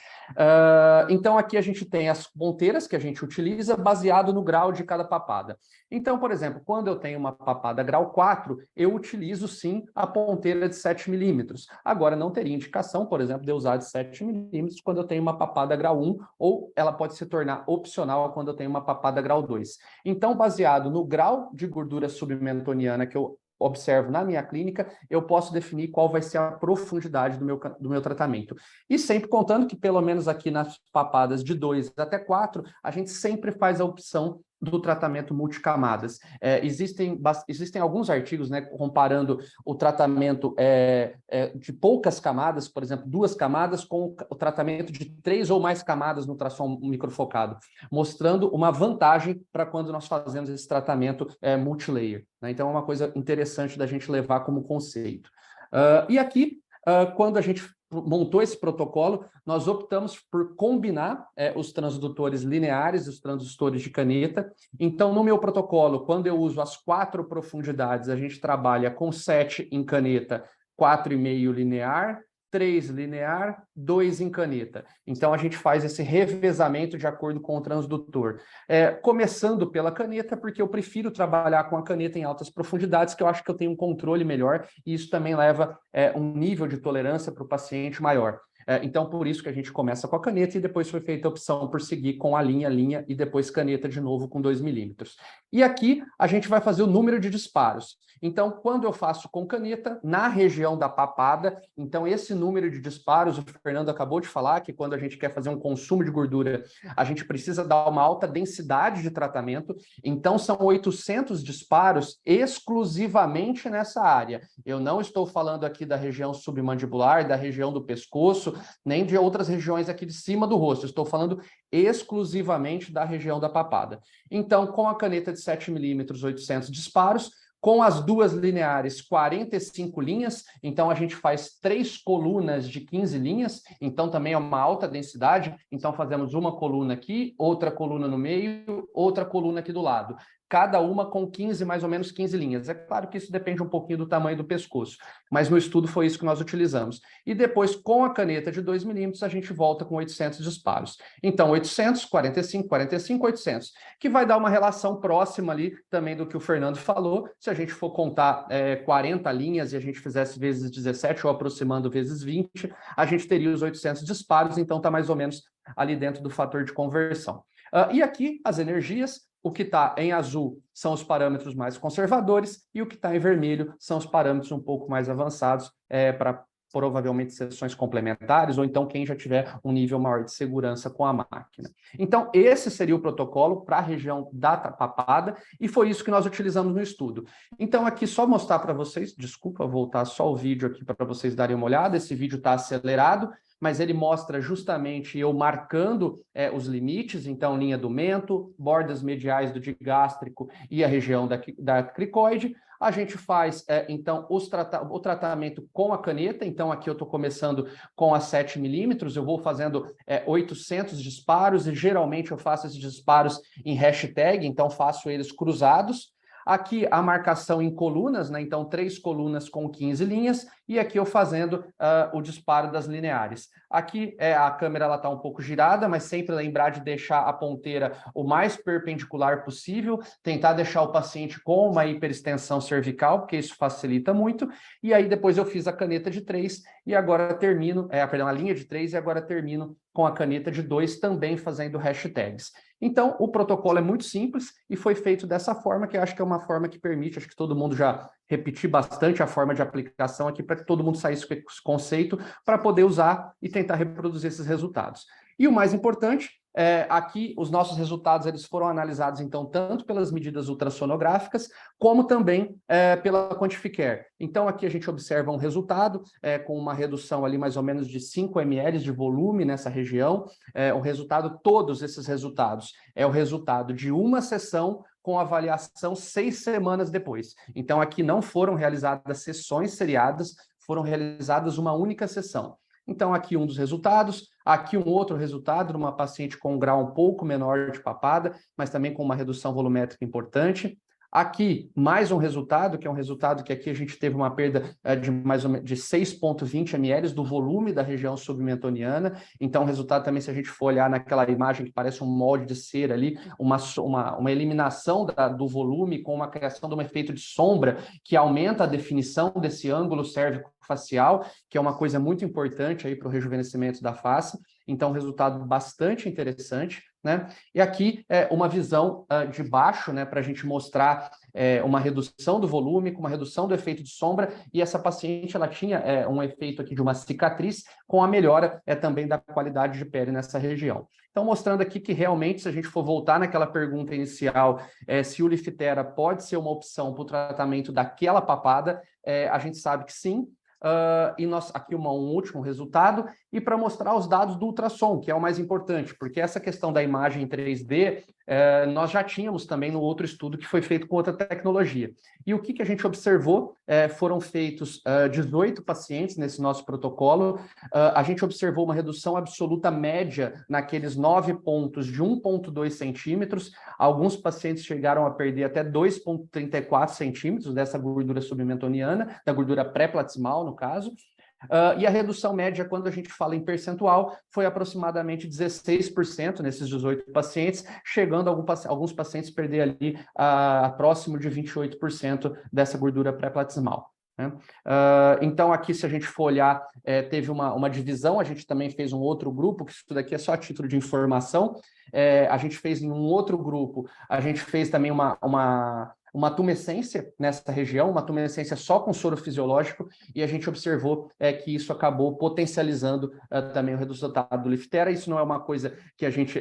S4: Então, aqui a gente tem as ponteiras que a gente utiliza baseado no grau de cada papada. Então, por exemplo, quando eu tenho uma papada grau 4, eu utilizo, sim, a ponteira de 7 milímetros. Agora, não teria indicação, por exemplo, de eu usar de 7 milímetros quando eu tenho uma papada grau 1, ou ela pode se tornar opcional quando eu tenho uma papada grau 2. Então, baseado no grau de gordura submentoniana que eu observo na minha clínica, eu posso definir qual vai ser a profundidade do meu tratamento. E sempre contando que, pelo menos aqui nas papadas de 2 até 4, a gente sempre faz a opção do tratamento multicamadas. Existem alguns artigos, né, comparando o tratamento de poucas camadas, por exemplo, 2 camadas, com o tratamento de 3 ou mais camadas no ultrassom microfocado, mostrando uma vantagem para quando nós fazemos esse tratamento multilayer, né? Então, é uma coisa interessante da gente levar como conceito. E aqui, quando a gente montou esse protocolo, nós optamos por combinar os transdutores lineares e os transdutores de caneta. Então, no meu protocolo, quando eu uso as 4 profundidades, a gente trabalha com 7 em caneta, 4,5 linear, 3 linear, 2 em caneta. Então, a gente faz esse revezamento de acordo com o transdutor. Começando pela caneta, porque eu prefiro trabalhar com a caneta em altas profundidades, que eu acho que eu tenho um controle melhor, e isso também leva um nível de tolerância para o paciente maior. Então, por isso que a gente começa com a caneta e depois foi feita a opção por seguir com a linha e depois caneta de novo com 2 milímetros. E aqui a gente vai fazer o número de disparos. Então, quando eu faço com caneta, na região da papada, então esse número de disparos, o Fernando acabou de falar que quando a gente quer fazer um consumo de gordura, a gente precisa dar uma alta densidade de tratamento, então são 800 disparos exclusivamente nessa área. Eu não estou falando aqui da região submandibular, da região do pescoço, nem de outras regiões aqui de cima do rosto. Estou falando exclusivamente da região da papada. Então, com a caneta de 7 milímetros, 800 disparos, com as 2 lineares, 45 linhas, então a gente faz 3 colunas de 15 linhas, então também é uma alta densidade, então fazemos uma coluna aqui, outra coluna no meio, outra coluna aqui do lado. Cada uma com mais ou menos 15 linhas. É claro que isso depende um pouquinho do tamanho do pescoço, mas no estudo foi isso que nós utilizamos. E depois, com a caneta de 2 milímetros, a gente volta com 800 disparos. Então, 800, 45, 45, 800, que vai dar uma relação próxima ali também do que o Fernando falou. Se a gente for contar 40 linhas e a gente fizesse vezes 17 ou aproximando vezes 20, a gente teria os 800 disparos, então está mais ou menos ali dentro do fator de conversão. E aqui, as energias. O que está em azul são os parâmetros mais conservadores e o que está em vermelho são os parâmetros um pouco mais avançados para provavelmente sessões complementares ou então quem já tiver um nível maior de segurança com a máquina. Então, esse seria o protocolo para a região da papada e foi isso que nós utilizamos no estudo. Então, aqui só mostrar para vocês, desculpa, voltar só o vídeo aqui para vocês darem uma olhada, esse vídeo está acelerado, mas ele mostra justamente eu marcando os limites, então linha do mento, bordas mediais do digástrico e a região da cricoide. A gente faz, então, o tratamento com a caneta, então aqui eu estou começando com a 7 milímetros, eu vou fazendo 800 disparos e geralmente eu faço esses disparos em hashtag, então faço eles cruzados. Aqui a marcação em colunas, né? Então 3 colunas com 15 linhas, e aqui eu fazendo o disparo das lineares. Aqui a câmera está um pouco girada, mas sempre lembrar de deixar a ponteira o mais perpendicular possível, tentar deixar o paciente com uma hiperextensão cervical, porque isso facilita muito, e aí depois eu fiz a caneta de 3, e agora termino, a linha de 3, e agora termino com a caneta de 2, também fazendo hashtags. Então, o protocolo é muito simples e foi feito dessa forma, que eu acho que é uma forma que permite, acho que todo mundo já repetiu bastante a forma de aplicação aqui, para que todo mundo saísse com esse conceito, para poder usar e tentar reproduzir esses resultados. E o mais importante, aqui os nossos resultados eles foram analisados, então, tanto pelas medidas ultrassonográficas, como também pela Quantificare. Então, aqui a gente observa um resultado com uma redução ali mais ou menos de 5 ml de volume nessa região. O resultado, todos esses resultados, é o resultado de uma sessão com avaliação 6 semanas depois. Então, aqui não foram realizadas sessões seriadas, foram realizadas uma única sessão. Então, aqui um dos resultados, aqui um outro resultado, numa paciente com um grau um pouco menor de papada, mas também com uma redução volumétrica importante. Aqui, mais um resultado, que é um resultado que aqui a gente teve uma perda de mais ou menos de 6,20 ml do volume da região submentoniana. Então, o resultado também, se a gente for olhar naquela imagem que parece um molde de cera ali, uma eliminação do volume com uma criação de um efeito de sombra que aumenta a definição desse ângulo cérvico-facial, que é uma coisa muito importante aí para o rejuvenescimento da face. Então, resultado bastante interessante, né? E aqui uma visão de baixo, né, para a gente mostrar uma redução do volume, com uma redução do efeito de sombra, e essa paciente ela tinha um efeito aqui de uma cicatriz, com a melhora também da qualidade de pele nessa região. Então, mostrando aqui que realmente, se a gente for voltar naquela pergunta inicial, se o Liftera pode ser uma opção para o tratamento daquela papada, a gente sabe que sim. E nós aqui um último resultado, e para mostrar os dados do ultrassom, que é o mais importante, porque essa questão da imagem em 3D, nós já tínhamos também no outro estudo que foi feito com outra tecnologia. E o que a gente observou? Foram feitos 18 pacientes nesse nosso protocolo, a gente observou uma redução absoluta média naqueles 9 pontos de 1,2 centímetros, alguns pacientes chegaram a perder até 2,34 centímetros dessa gordura submentoniana, da gordura pré-platismal, no caso. E a redução média, quando a gente fala em percentual, foi aproximadamente 16% nesses 18 pacientes, chegando a alguns pacientes perder ali próximo de 28% dessa gordura pré-platismal, né? Então, aqui, se a gente for olhar, teve uma divisão, a gente também fez um outro grupo, que isso daqui é só a título de informação, a gente fez em um outro grupo, a gente fez também uma tumescência nessa região, uma tumescência só com soro fisiológico, e a gente observou que isso acabou potencializando também o resultado do Liftera. Isso não é uma coisa que a gente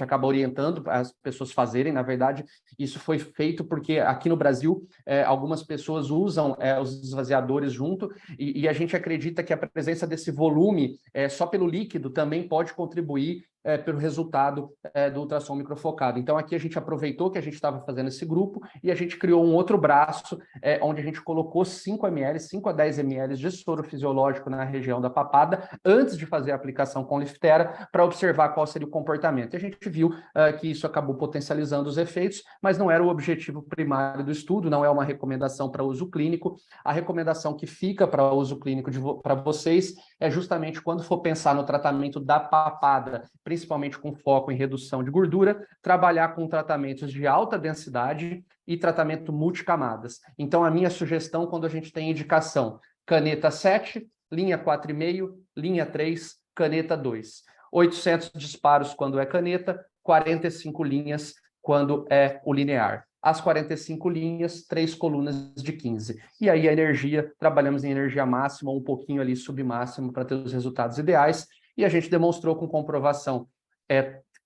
S4: acaba orientando as pessoas fazerem, na verdade, isso foi feito porque aqui no Brasil algumas pessoas usam os esvaziadores junto, e a gente acredita que a presença desse volume só pelo líquido também pode contribuir pelo resultado do ultrassom microfocado. Então, aqui a gente aproveitou que a gente estava fazendo esse grupo e a gente criou um outro braço, onde a gente colocou 5 a 10 ml de soro fisiológico na região da papada, antes de fazer a aplicação com Liftera, para observar qual seria o comportamento. E a gente viu que isso acabou potencializando os efeitos, mas não era o objetivo primário do estudo, não é uma recomendação para uso clínico. A recomendação que fica para uso clínico para vocês é justamente quando for pensar no tratamento da papada, principalmente com foco em redução de gordura, trabalhar com tratamentos de alta densidade e tratamento multicamadas. Então, a minha sugestão, quando a gente tem indicação, caneta 7, linha 4,5, linha 3, caneta 2. 800 disparos quando é caneta, 45 linhas quando é o linear. As 45 linhas, 3 colunas de 15. E aí a energia, trabalhamos em energia máxima, um pouquinho ali submáximo para ter os resultados ideais. E a gente demonstrou com comprovação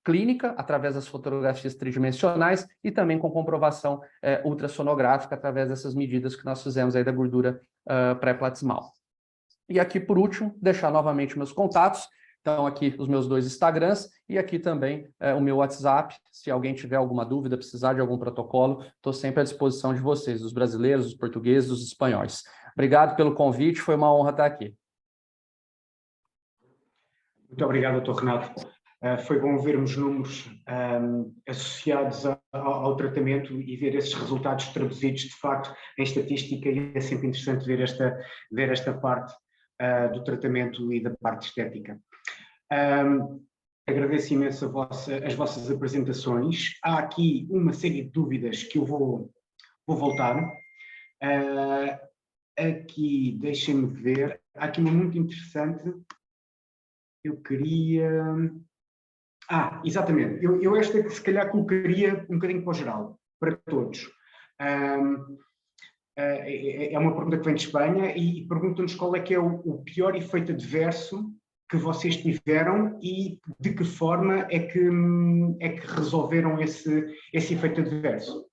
S4: clínica, através das fotografias tridimensionais, e também com comprovação ultrassonográfica, através dessas medidas que nós fizemos aí da gordura pré-platismal. E aqui, por último, deixar novamente meus contatos. Então, aqui os meus 2 Instagrams e aqui também o meu WhatsApp. Se alguém tiver alguma dúvida, precisar de algum protocolo, estou sempre à disposição de vocês, dos brasileiros, dos portugueses, dos espanhóis. Obrigado pelo convite, foi uma honra estar aqui.
S1: Muito obrigado, Dr. Renato. Foi bom vermos números associados ao tratamento e ver esses resultados traduzidos, de facto, em estatística, e é sempre interessante ver esta parte do tratamento e da parte estética. Agradeço imenso as vossas apresentações. Há aqui uma série de dúvidas que eu vou voltar. Aqui, deixem-me ver, há aqui uma muito interessante. Eu queria... exatamente. Eu esta que se calhar colocaria um bocadinho para o geral, para todos. É uma pergunta que vem de Espanha e pergunta-nos qual é que é o pior efeito adverso que vocês tiveram e de que forma é que resolveram esse efeito adverso.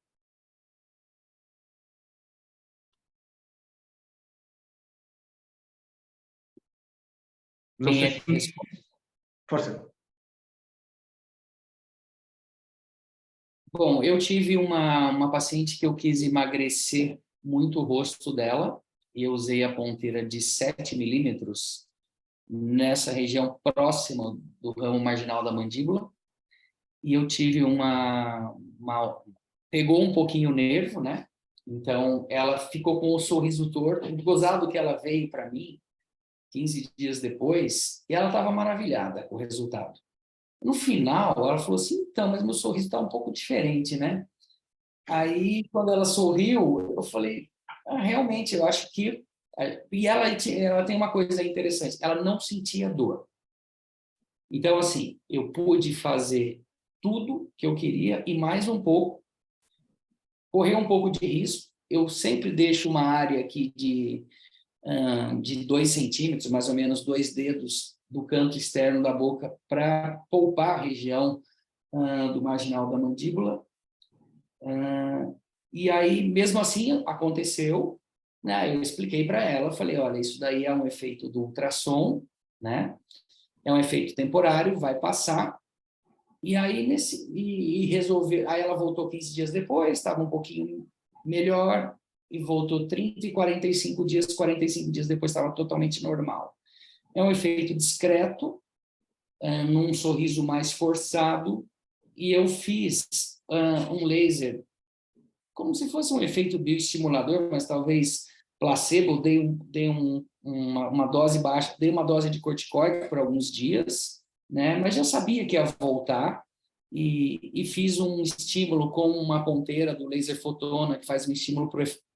S1: Não sei se... Força.
S3: Bom, eu tive uma paciente que eu quis emagrecer muito o rosto dela e eu usei a ponteira de 7 milímetros nessa região próxima do ramo marginal da mandíbula e eu tive pegou um pouquinho o nervo, né? Então, ela ficou com o sorriso torto, gozado que ela veio para mim 15 dias depois e ela estava maravilhada com o resultado. No final, ela falou assim, então, mas meu sorriso está um pouco diferente, né? Aí, quando ela sorriu, eu falei, realmente, eu acho que... E ela tem uma coisa interessante, ela não sentia dor. Então, assim, eu pude fazer tudo que eu queria e mais um pouco, correr um pouco de risco. Eu sempre deixo uma área aqui de 2 centímetros, mais ou menos 2 dedos do canto externo da boca, para poupar a região do marginal da mandíbula. E aí, mesmo assim, aconteceu, né? Eu expliquei para ela, falei, olha, isso daí é um efeito do ultrassom, né? É um efeito temporário, vai passar. E aí, resolveu. Aí ela voltou 15 dias depois, estava um pouquinho melhor, e voltou 30 e 45 dias, 45 dias depois estava totalmente normal. É um efeito discreto, num sorriso mais forçado, e eu fiz um laser, como se fosse um efeito bioestimulador, mas talvez placebo, dei uma dose baixa, dei uma dose de corticoide por alguns dias, né? Mas já sabia que ia voltar, e fiz um estímulo com uma ponteira do laser fotona, que faz um estímulo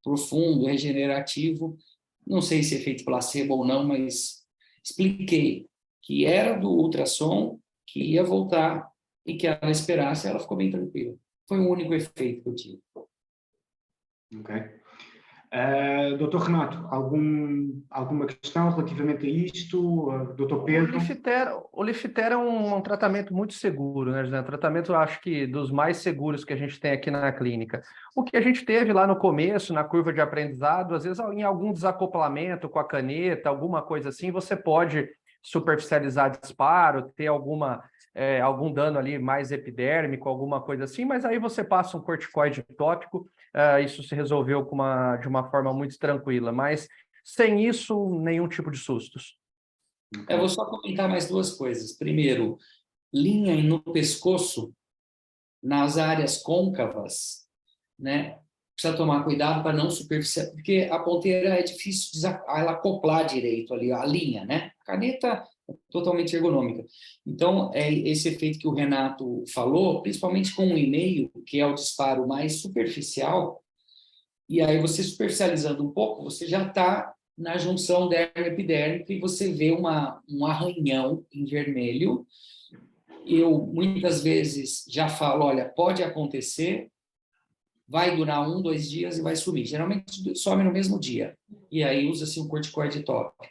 S3: profundo, regenerativo. Não sei se é efeito placebo ou não, mas expliquei que era do ultrassom, que ia voltar e que ela esperasse, ela ficou bem tranquila. Foi o único efeito que eu tive.
S1: Ok. Doutor Renato, alguma questão relativamente a isto? Doutor Pedro?
S5: O Lifter é um tratamento muito seguro, né, José? Um tratamento, eu acho que, dos mais seguros que a gente tem aqui na clínica. O que a gente teve lá no começo, na curva de aprendizado, às vezes em algum desacoplamento com a caneta, alguma coisa assim, você pode superficializar disparo, ter algum dano ali mais epidérmico, alguma coisa assim, mas aí você passa um corticoide tópico, isso se resolveu de uma forma muito tranquila, mas sem isso, nenhum tipo de sustos.
S3: Eu vou só comentar mais 2 coisas. Primeiro, linha no pescoço, nas áreas côncavas, né? Precisa tomar cuidado para não superficializar, porque a ponteira é difícil ela acoplar direito ali, a linha, né? A caneta é totalmente ergonômica. Então, é esse efeito que o Renato falou, principalmente com o e-mail, que é o disparo mais superficial, e aí você superficializando um pouco, você já está na junção dermo-epidérmica e você vê um arranhão em vermelho. Eu, muitas vezes, já falo, olha, pode acontecer, vai durar 1, 2 dias e vai sumir. Geralmente some no mesmo dia. E aí usa-se um corticoide tópico.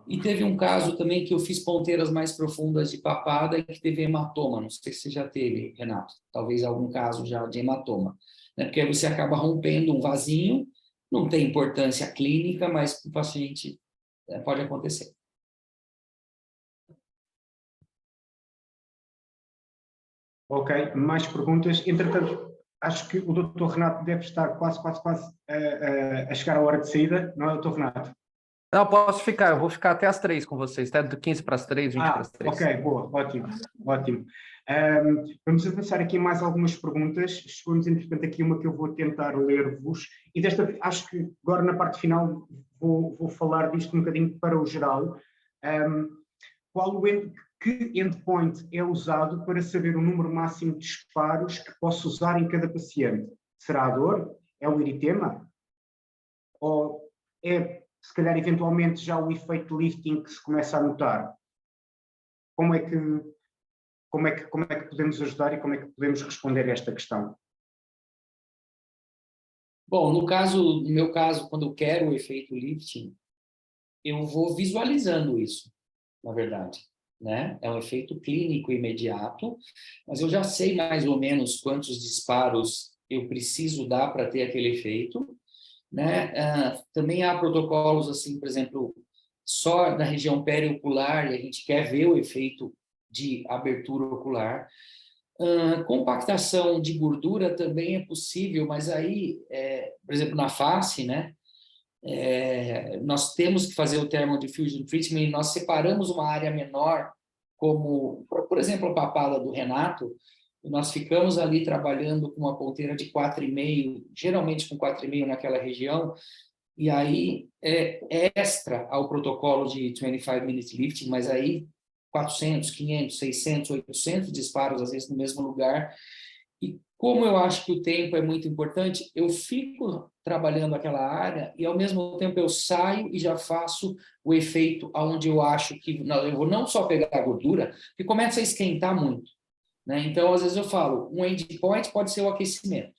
S3: E teve um caso também que eu fiz ponteiras mais profundas de papada e que teve hematoma. Não sei se você já teve, Renato. Talvez algum caso já de hematoma. Né? Porque aí você acaba rompendo um vasinho, não tem importância clínica, mas para o paciente pode acontecer.
S1: Ok, mais perguntas. Entretanto, acho que o doutor Renato deve estar quase a chegar à hora de saída, não é, doutor Renato?
S5: Não, posso ficar, eu vou ficar até às 3 com vocês, até do 15 para as 3, 20 para as 3.
S1: Ok, boa, ótimo, ótimo. Vamos avançar aqui mais algumas perguntas. Chegou-nos, entretanto, aqui uma que eu vou tentar ler-vos, e desta vez, acho que agora na parte final vou falar disto um bocadinho para o geral. Que endpoint é usado para saber o número máximo de disparos que posso usar em cada paciente? Será a dor? É o eritema? Ou é, se calhar, eventualmente já o efeito lifting que se começa a notar? Como é que podemos ajudar e como é que podemos responder a esta questão?
S3: Bom, no meu caso, quando eu quero o efeito lifting, eu vou visualizando isso, na verdade, né? É um efeito clínico imediato, mas eu já sei mais ou menos quantos disparos eu preciso dar para ter aquele efeito, né? Também há protocolos assim, por exemplo, só na região periocular, e a gente quer ver o efeito de abertura ocular. Compactação de gordura também é possível, mas aí, por exemplo, na face, né? Nós temos que fazer o thermal diffusion treatment e nós separamos uma área menor, como, por exemplo, a papada do Renato, e nós ficamos ali trabalhando com uma ponteira de 4,5, geralmente com 4,5 naquela região, e aí é extra ao protocolo de 25 minute lifting, mas aí 400, 500, 600, 800 disparos, às vezes no mesmo lugar, E como eu acho que o tempo é muito importante, eu fico trabalhando aquela área e, ao mesmo tempo, eu saio e já faço o efeito onde eu acho que... Não, eu vou não só pegar a gordura, que começa a esquentar muito, né? Então, às vezes eu falo, um endpoint pode ser o aquecimento.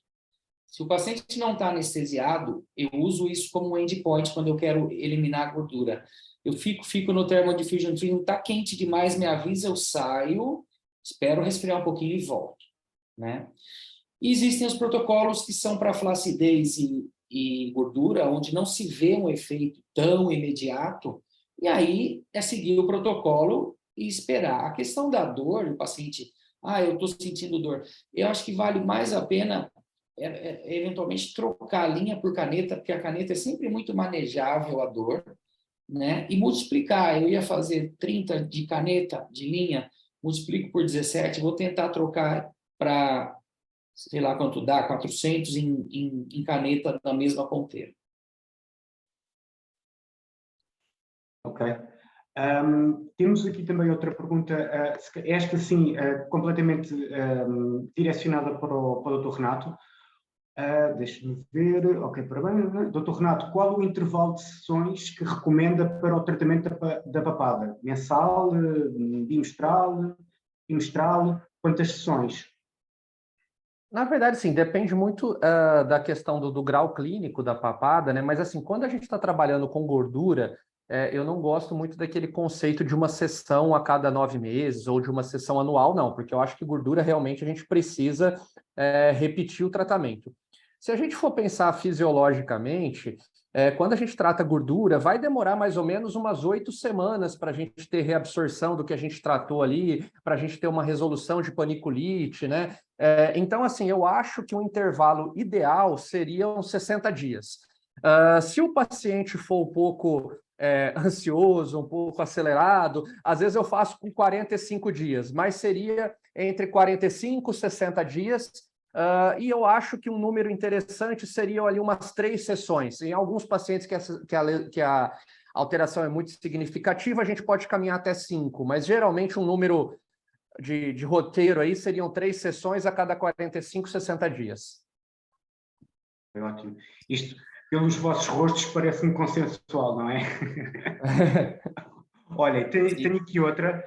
S3: Se o paciente não está anestesiado, eu uso isso como um endpoint quando eu quero eliminar a gordura. Eu fico no thermodiffusion tree, não está quente demais, me avisa, eu saio, espero resfriar um pouquinho e volto, né? E existem os protocolos que são para flacidez e gordura, onde não se vê um efeito tão imediato, e aí é seguir o protocolo e esperar. A questão da dor, o paciente, eu estou sentindo dor, eu acho que vale mais a pena eventualmente trocar linha por caneta, porque a caneta é sempre muito manejável a dor, né? E multiplicar, eu ia fazer 30 de caneta, de linha, multiplico por 17, vou tentar trocar para, sei lá quanto dá, 400 em caneta na mesma ponteira.
S1: Ok. Temos aqui também outra pergunta, esta sim, completamente direcionada para o Dr. Renato. Deixe-me ver, ok, parabéns. Dr. Renato, qual o intervalo de sessões que recomenda para o tratamento da papada? Mensal, bimestral, quantas sessões?
S5: Na verdade, sim, depende muito da questão do grau clínico da papada, né? Mas assim, quando a gente está trabalhando com gordura, eu não gosto muito daquele conceito de uma sessão a cada 9 meses ou de uma sessão anual, não, porque eu acho que gordura realmente a gente precisa repetir o tratamento. Se a gente for pensar fisiologicamente, quando a gente trata gordura, vai demorar mais ou menos umas 8 semanas para a gente ter reabsorção do que a gente tratou ali, para a gente ter uma resolução de paniculite, né? Então, assim, eu acho que um intervalo ideal seriam 60 dias. Se o paciente for um pouco ansioso, um pouco acelerado, às vezes eu faço com 45 dias, mas seria entre 45 e 60 dias. E eu acho que um número interessante seriam ali umas 3 sessões. Em alguns pacientes que a alteração é muito significativa, a gente pode caminhar até 5, mas geralmente um número de roteiro aí seriam 3 sessões a cada 45, 60 dias.
S1: É ótimo. Isto, pelos vossos rostos, parece-me consensual, não é? Olha, tenho aqui outra.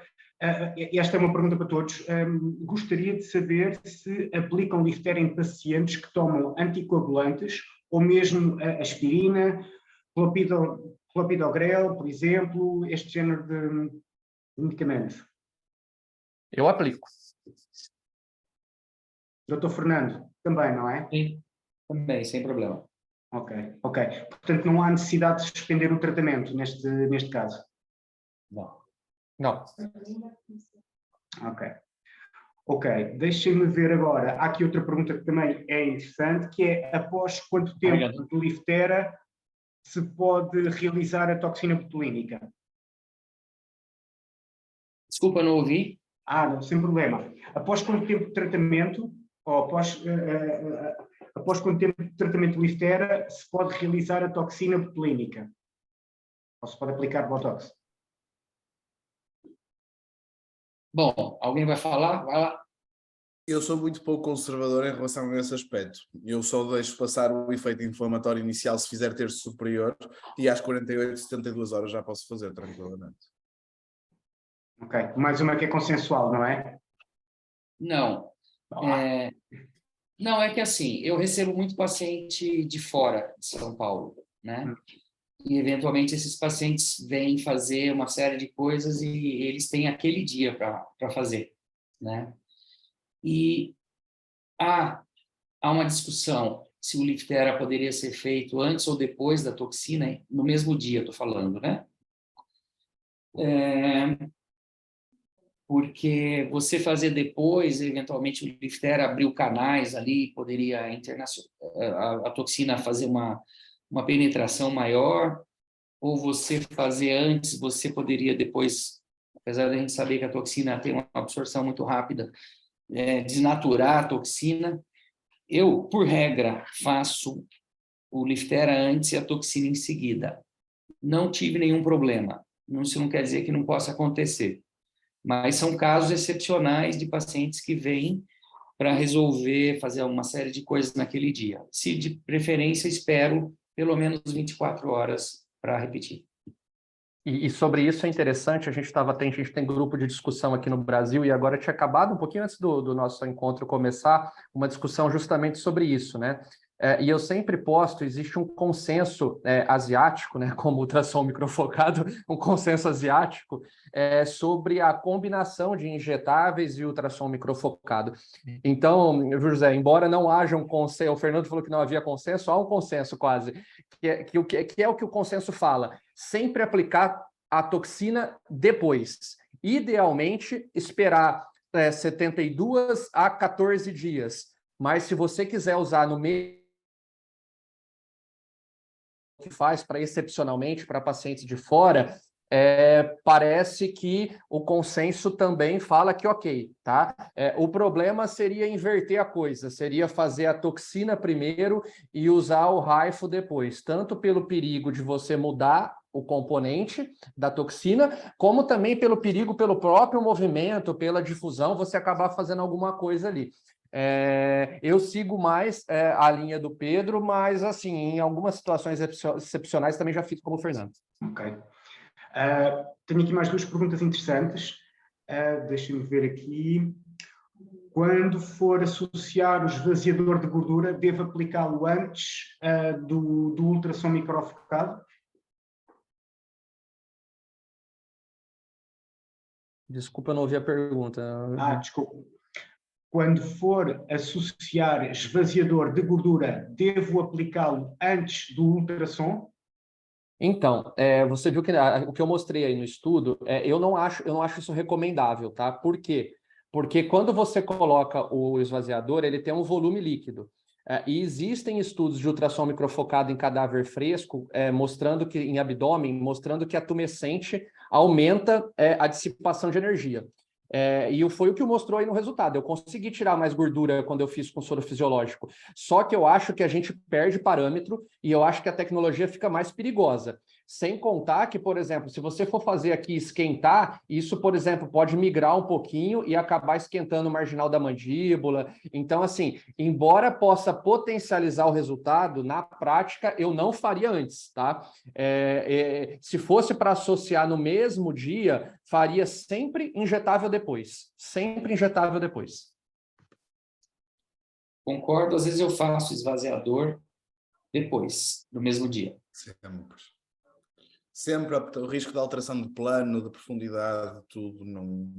S1: Esta é uma pergunta para todos. Gostaria de saber se aplicam Liftera em pacientes que tomam anticoagulantes ou mesmo aspirina, clopidogrel, por exemplo, este género de medicamentos.
S5: Eu aplico.
S1: Dr. Fernando, também, não é?
S3: Sim, também, sem problema.
S1: Ok. Portanto, não há necessidade de suspender o tratamento neste caso?
S3: Não.
S1: Ok, deixem-me ver agora. Há aqui outra pergunta que também é interessante, que é após quanto tempo de Liftera se pode realizar a toxina botulínica?
S3: Desculpa, não ouvi.
S1: Não, sem problema. Após quanto tempo de tratamento, ou após quanto tempo de tratamento de Liftera se pode realizar a toxina botulínica? Ou se pode aplicar Botox?
S3: Bom, alguém vai falar? Vai lá.
S2: Eu sou muito pouco conservador em relação a esse aspecto. Eu só deixo passar o efeito inflamatório inicial se fizer terço superior e às 48, 72 horas já posso fazer tranquilamente.
S1: Ok, mais uma que é consensual, não é?
S3: Não. Não, é que assim, eu recebo muito paciente de fora de São Paulo, né? E, eventualmente, esses pacientes vêm fazer uma série de coisas e eles têm aquele dia para fazer, né? E há uma discussão se o Liftera poderia ser feito antes ou depois da toxina, no mesmo dia, estou falando, né? Porque você fazer depois, eventualmente, o Liftera abriu canais ali, poderia a toxina fazer uma penetração maior, ou você fazer antes, você poderia depois, apesar da gente saber que a toxina tem uma absorção muito rápida, desnaturar a toxina. Eu, por regra, faço o Liftera antes e a toxina em seguida. Não tive nenhum problema. Isso não quer dizer que não possa acontecer. Mas são casos excepcionais de pacientes que vêm para resolver, fazer uma série de coisas naquele dia. Se de preferência, espero pelo menos 24 horas para repetir.
S4: E sobre isso é interessante, a gente tem grupo de discussão aqui no Brasil, e agora tinha acabado, um pouquinho antes do nosso encontro começar, uma discussão justamente sobre isso, né? E eu sempre posto, existe um consenso asiático, né, como ultrassom microfocado, um consenso asiático sobre a combinação de injetáveis e ultrassom microfocado. Então, José, embora não haja um consenso, o Fernando falou que não havia consenso, há um consenso quase, que é o que o consenso fala, sempre aplicar a toxina depois. Idealmente, esperar 72 a 14 dias. Mas se você quiser usar no meio que faz para excepcionalmente para pacientes de fora, parece que o consenso também fala que ok, tá? O problema seria inverter a coisa, seria fazer a toxina primeiro e usar o HIFU depois, tanto pelo perigo de você mudar o componente da toxina, como também pelo perigo, pelo próprio movimento, pela difusão, você acabar fazendo alguma coisa ali. Eu sigo mais a linha do Pedro, mas assim, em algumas situações excepcionais também já fiz como o Fernando.
S1: Ok. Tenho aqui mais duas perguntas interessantes. Deixem-me ver aqui. Quando for associar o esvaziador de gordura, devo aplicá-lo antes do ultrassom microfocado?
S4: Desculpa, eu não ouvi a pergunta.
S1: Desculpa. Quando for associar esvaziador de gordura, devo aplicá-lo antes do ultrassom?
S4: Então, você viu que o que eu mostrei aí no estudo, eu não acho isso recomendável, tá? Por quê? Porque quando você coloca o esvaziador, ele tem um volume líquido. E existem estudos de ultrassom microfocado em cadáver fresco, mostrando que em abdômen, mostrando que a tumescente aumenta a dissipação de energia. E foi o que mostrou aí no resultado. Eu consegui tirar mais gordura quando eu fiz com soro fisiológico. Só que eu acho que a gente perde parâmetro e eu acho que a tecnologia fica mais perigosa. Sem contar que, por exemplo, se você for fazer aqui esquentar, isso, por exemplo, pode migrar um pouquinho e acabar esquentando o marginal da mandíbula. Então, assim, embora possa potencializar o resultado, na prática eu não faria antes, tá? Se fosse para associar no mesmo dia, faria sempre injetável depois. Sempre injetável depois.
S3: Concordo, às vezes eu faço esvaziador depois, no mesmo dia.
S2: Sempre o risco de alteração de plano, de profundidade, tudo não...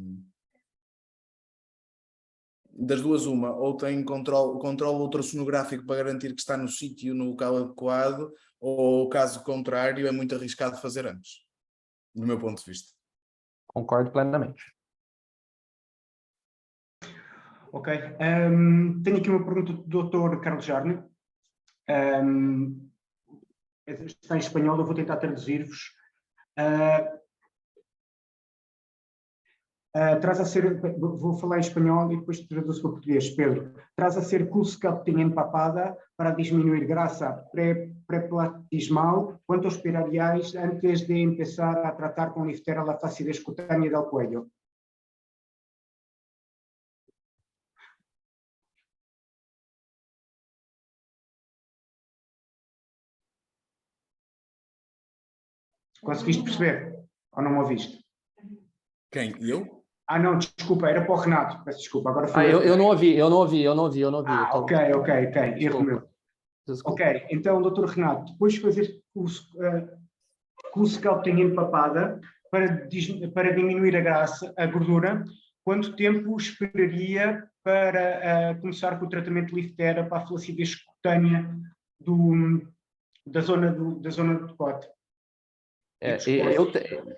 S2: Das duas uma, ou tem controle ultrassonográfico para garantir que está no sítio, no local adequado, ou caso contrário é muito arriscado fazer antes, do meu ponto de vista.
S4: Concordo plenamente.
S1: Ok. Tenho aqui uma pergunta do Dr. Carlos Jarne. Está em espanhol, eu vou tentar traduzir-vos. Vou falar em espanhol e depois traduzo para português. Pedro, tras a ser CoolSculpting empapada para disminuir grasa pré-platismal, ¿cuánto esperaríais antes de empezar a tratar con Liftera la flacidez cutánea del cuello? Conseguiste perceber? Ou não me ouviste?
S2: Quem? Eu?
S1: Não, desculpa, era para o Renato. Peço desculpa, agora foi
S4: eu não ouvi.
S1: ok. Erro meu.
S4: Desculpa.
S1: Ok, então, doutor Renato, depois de fazer CoolSculpting empapada para diminuir a gordura, quanto tempo esperaria para começar com o tratamento de Liftera para a flacidez cutânea da zona do decote?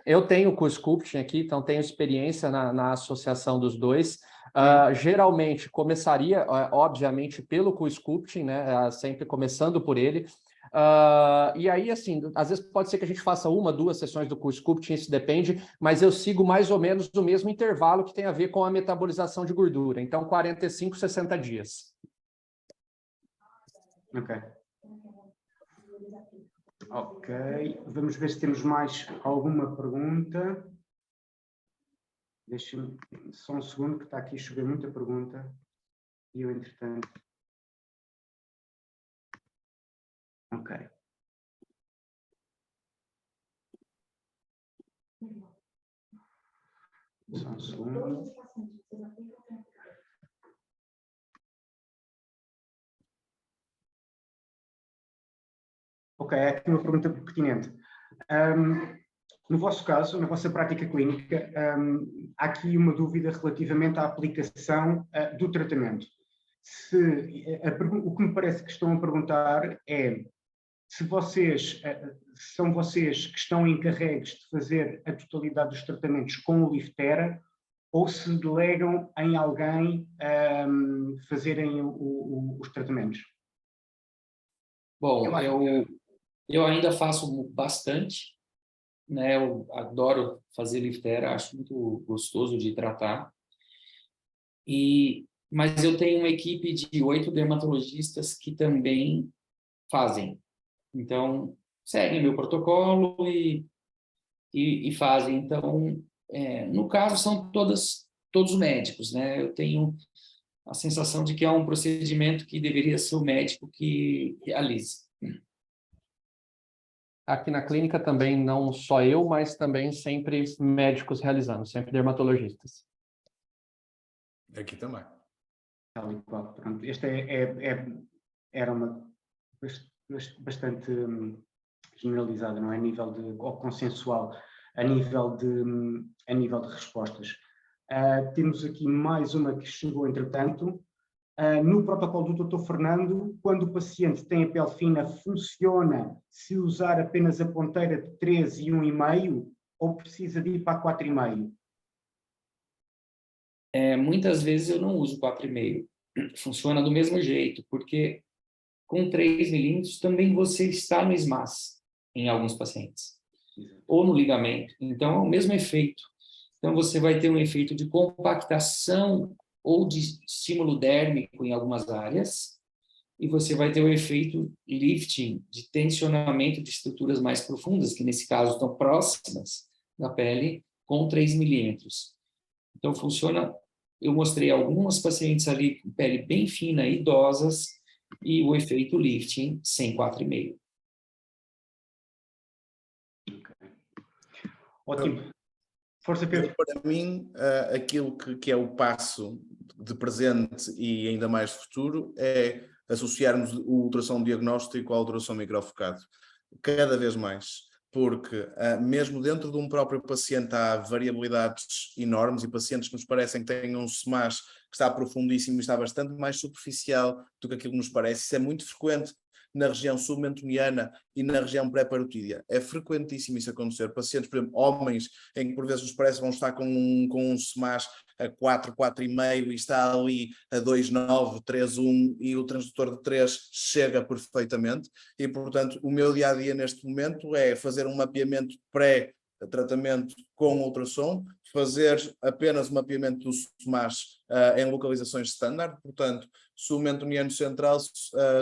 S4: Eu tenho o CoolSculpting aqui, então tenho experiência na associação dos dois. Geralmente começaria, obviamente, pelo CoolSculpting, né? Sempre começando por ele. E aí, assim, às vezes pode ser que a gente faça 1, 2 sessões do CoolSculpting, isso depende, mas eu sigo mais ou menos o mesmo intervalo que tem a ver com a metabolização de gordura. Então, 45, 60 dias.
S1: Ok, vamos ver se temos mais alguma pergunta. Deixem-me só um segundo, que está aqui a chover muita pergunta. E eu, entretanto... Ok. Só um segundo. Ok, é aqui uma pergunta pertinente. No vosso caso, na vossa prática clínica, há aqui uma dúvida relativamente à aplicação do tratamento. O que me parece que estão a perguntar é se são vocês que estão encarregues de fazer a totalidade dos tratamentos com o Liftera ou se delegam em alguém fazerem os tratamentos.
S3: Bom, eu ainda faço bastante, né? Eu adoro fazer Liftera, acho muito gostoso de tratar. Mas eu tenho uma equipe de 8 dermatologistas que também fazem. Então, seguem meu protocolo e fazem. Então, no caso, são todos médicos, né? Eu tenho a sensação de que é um procedimento que deveria ser o médico que realize.
S4: Aqui na clínica também, não só eu, mas também sempre médicos realizando, sempre dermatologistas.
S2: Aqui também.
S1: Tal e qual. Pronto, esta era uma bastante generalizada, não é? A nível ou consensual, a nível de respostas. Temos aqui mais uma que chegou, entretanto. No protocolo do Dr. Fernando, quando o paciente tem a pele fina, funciona se usar apenas a ponteira de 3 e 1,5 ou precisa de ir para 4,5?
S3: Muitas vezes eu não uso 4,5. Funciona do mesmo jeito, porque com 3 milímetros também você está no SMAS, em alguns pacientes, ou no ligamento. Então, é o mesmo efeito. Então, você vai ter um efeito de compactação ou de estímulo dérmico em algumas áreas, e você vai ter o efeito lifting, de tensionamento de estruturas mais profundas, que nesse caso estão próximas da pele, com 3 milímetros. Então, funciona. Eu mostrei algumas pacientes ali com pele bem fina, idosas, e o efeito lifting sem 4,5.
S1: Ótimo. Força, Pedro.
S2: Para mim, aquilo que é o passo de presente e ainda mais futuro é associarmos o ultrassom diagnóstico ao ultrassom microfocado. Cada vez mais. Porque mesmo dentro de um próprio paciente há variabilidades enormes e pacientes que nos parecem que têm um SMAS que está profundíssimo e está bastante mais superficial do que aquilo que nos parece. Isso é muito frequente na região submentoniana e na região pré-parotídea. É frequentíssimo isso acontecer. Pacientes, por exemplo, homens, em que por vezes nos parece vão estar com um SMAS a 4, 4,5 e está ali a 2,9, 3,1 e o transdutor de 3 chega perfeitamente. E, portanto, o meu dia-a-dia neste momento é fazer um mapeamento pré-tratamento com ultrassom, fazer apenas o mapeamento do SMAS em localizações standard, portanto, submentoniano central,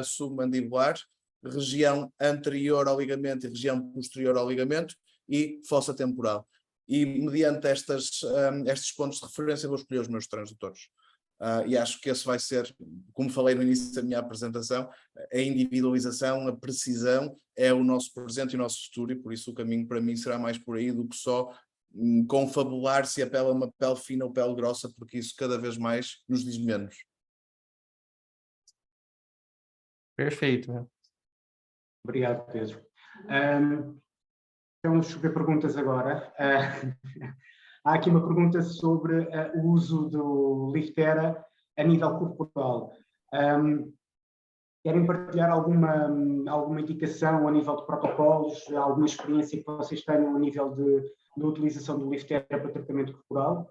S2: submandibular, região anterior ao ligamento e região posterior ao ligamento e fossa temporal. E mediante estes pontos de referência vou escolher os meus transdutores. E acho que esse vai ser, como falei no início da minha apresentação, a individualização, a precisão é o nosso presente e o nosso futuro, e por isso o caminho para mim será mais por aí do que só confabular se a pele é uma pele fina ou pele grossa, porque isso cada vez mais nos diz menos.
S4: Perfeito. Né?
S1: Obrigado, Pedro. Então, deixa eu ver perguntas agora. Há aqui uma pergunta sobre o uso do Liftera a nível corporal. Querem partilhar alguma indicação a nível de protocolos, alguma experiência que vocês tenham a nível de utilização do Liftera para tratamento corporal?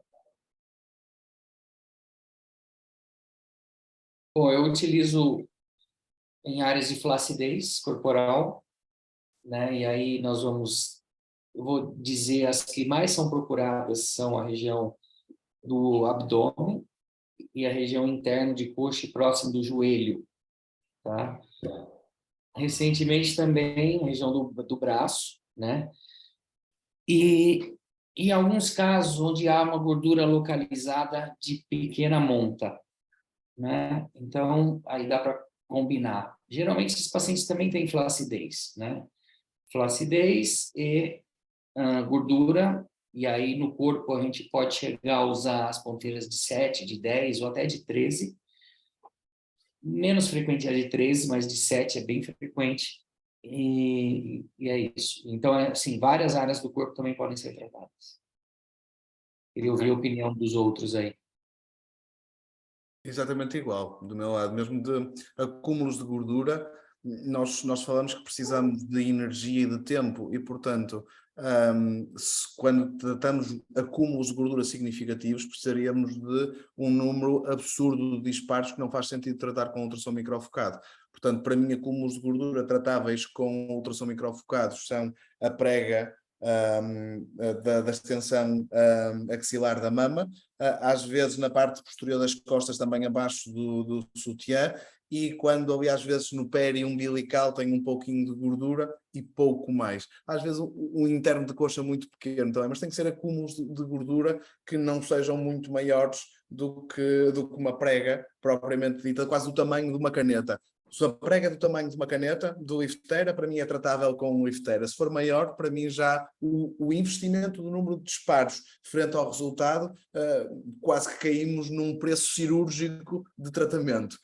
S3: Bom, eu utilizo em áreas de flacidez corporal, né? E aí eu vou dizer, as que mais são procuradas são a região do abdômen e a região interna de coxa e próximo do joelho, tá? Recentemente também a região do braço, né? E em alguns casos onde há uma gordura localizada de pequena monta, né? Então, aí dá para combinar. Geralmente, esses pacientes também têm flacidez, né? Flacidez e gordura, e aí no corpo a gente pode chegar a usar as ponteiras de 7, de 10 ou até de 13. Menos frequente é de 13, mas de 7 é bem frequente. E é isso. Então, assim, várias áreas do corpo também podem ser tratadas. Queria ouvir a opinião dos outros aí.
S2: Exatamente igual, do meu lado, mesmo de acúmulos de gordura, nós falamos que precisamos de energia e de tempo e, portanto, quando tratamos acúmulos de gordura significativos, precisaríamos de um número absurdo de disparos que não faz sentido tratar com ultrassom microfocado. Portanto, para mim, acúmulos de gordura tratáveis com ultrassom microfocados são a prega da extensão axilar da mama, às vezes na parte posterior das costas, também abaixo do sutiã, e quando ali às vezes no periumbilical tem um pouquinho de gordura e pouco mais. Às vezes um interno de coxa muito pequeno também, mas tem que ser acúmulos de gordura que não sejam muito maiores do que uma prega propriamente dita, quase do tamanho de uma caneta. Se a prega é do tamanho de uma caneta, do lifteira, para mim é tratável com um lifteira. Se for maior, para mim já o investimento do número de disparos frente ao resultado, quase que caímos num preço cirúrgico de tratamento.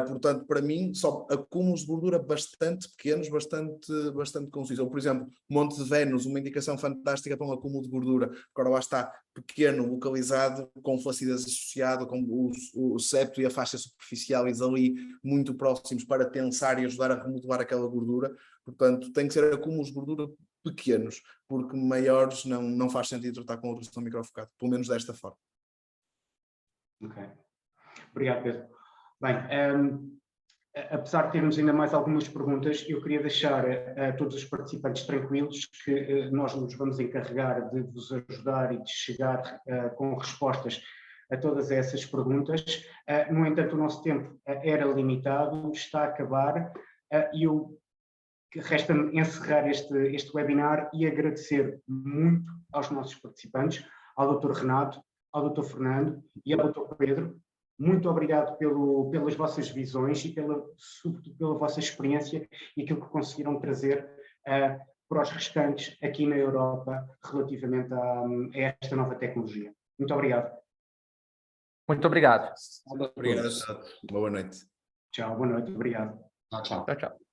S2: Portanto, para mim, só acúmulos de gordura bastante pequenos, bastante concisos. Ou, por exemplo, Monte de Vênus, uma indicação fantástica para um acúmulo de gordura. Agora lá está, pequeno, localizado, com flacidez associado, com o septo e a faixa superficialis ali muito próximos para tensar e ajudar a remodelar aquela gordura. Portanto, tem que ser acúmulos de gordura pequenos, porque maiores não faz sentido tratar com ultrassom microfocado, pelo menos desta forma.
S1: Ok. Obrigado, Pedro. Bem, apesar de termos ainda mais algumas perguntas, eu queria deixar a todos os participantes tranquilos que nós nos vamos encarregar de vos ajudar e de chegar com respostas a todas essas perguntas. No entanto, o nosso tempo era limitado, está a acabar, e resta-me encerrar este webinar e agradecer muito aos nossos participantes, ao Dr. Renato, ao Dr. Fernando e ao Dr. Pedro. Muito obrigado pelas vossas visões e sobretudo pela vossa experiência e aquilo que conseguiram trazer para os restantes aqui na Europa relativamente a esta nova tecnologia. Muito obrigado.
S5: Muito obrigado.
S2: Obrigado a todos. Boa noite.
S1: Tchau, boa noite. Obrigado.
S3: Tchau, tchau.
S5: Tchau, tchau.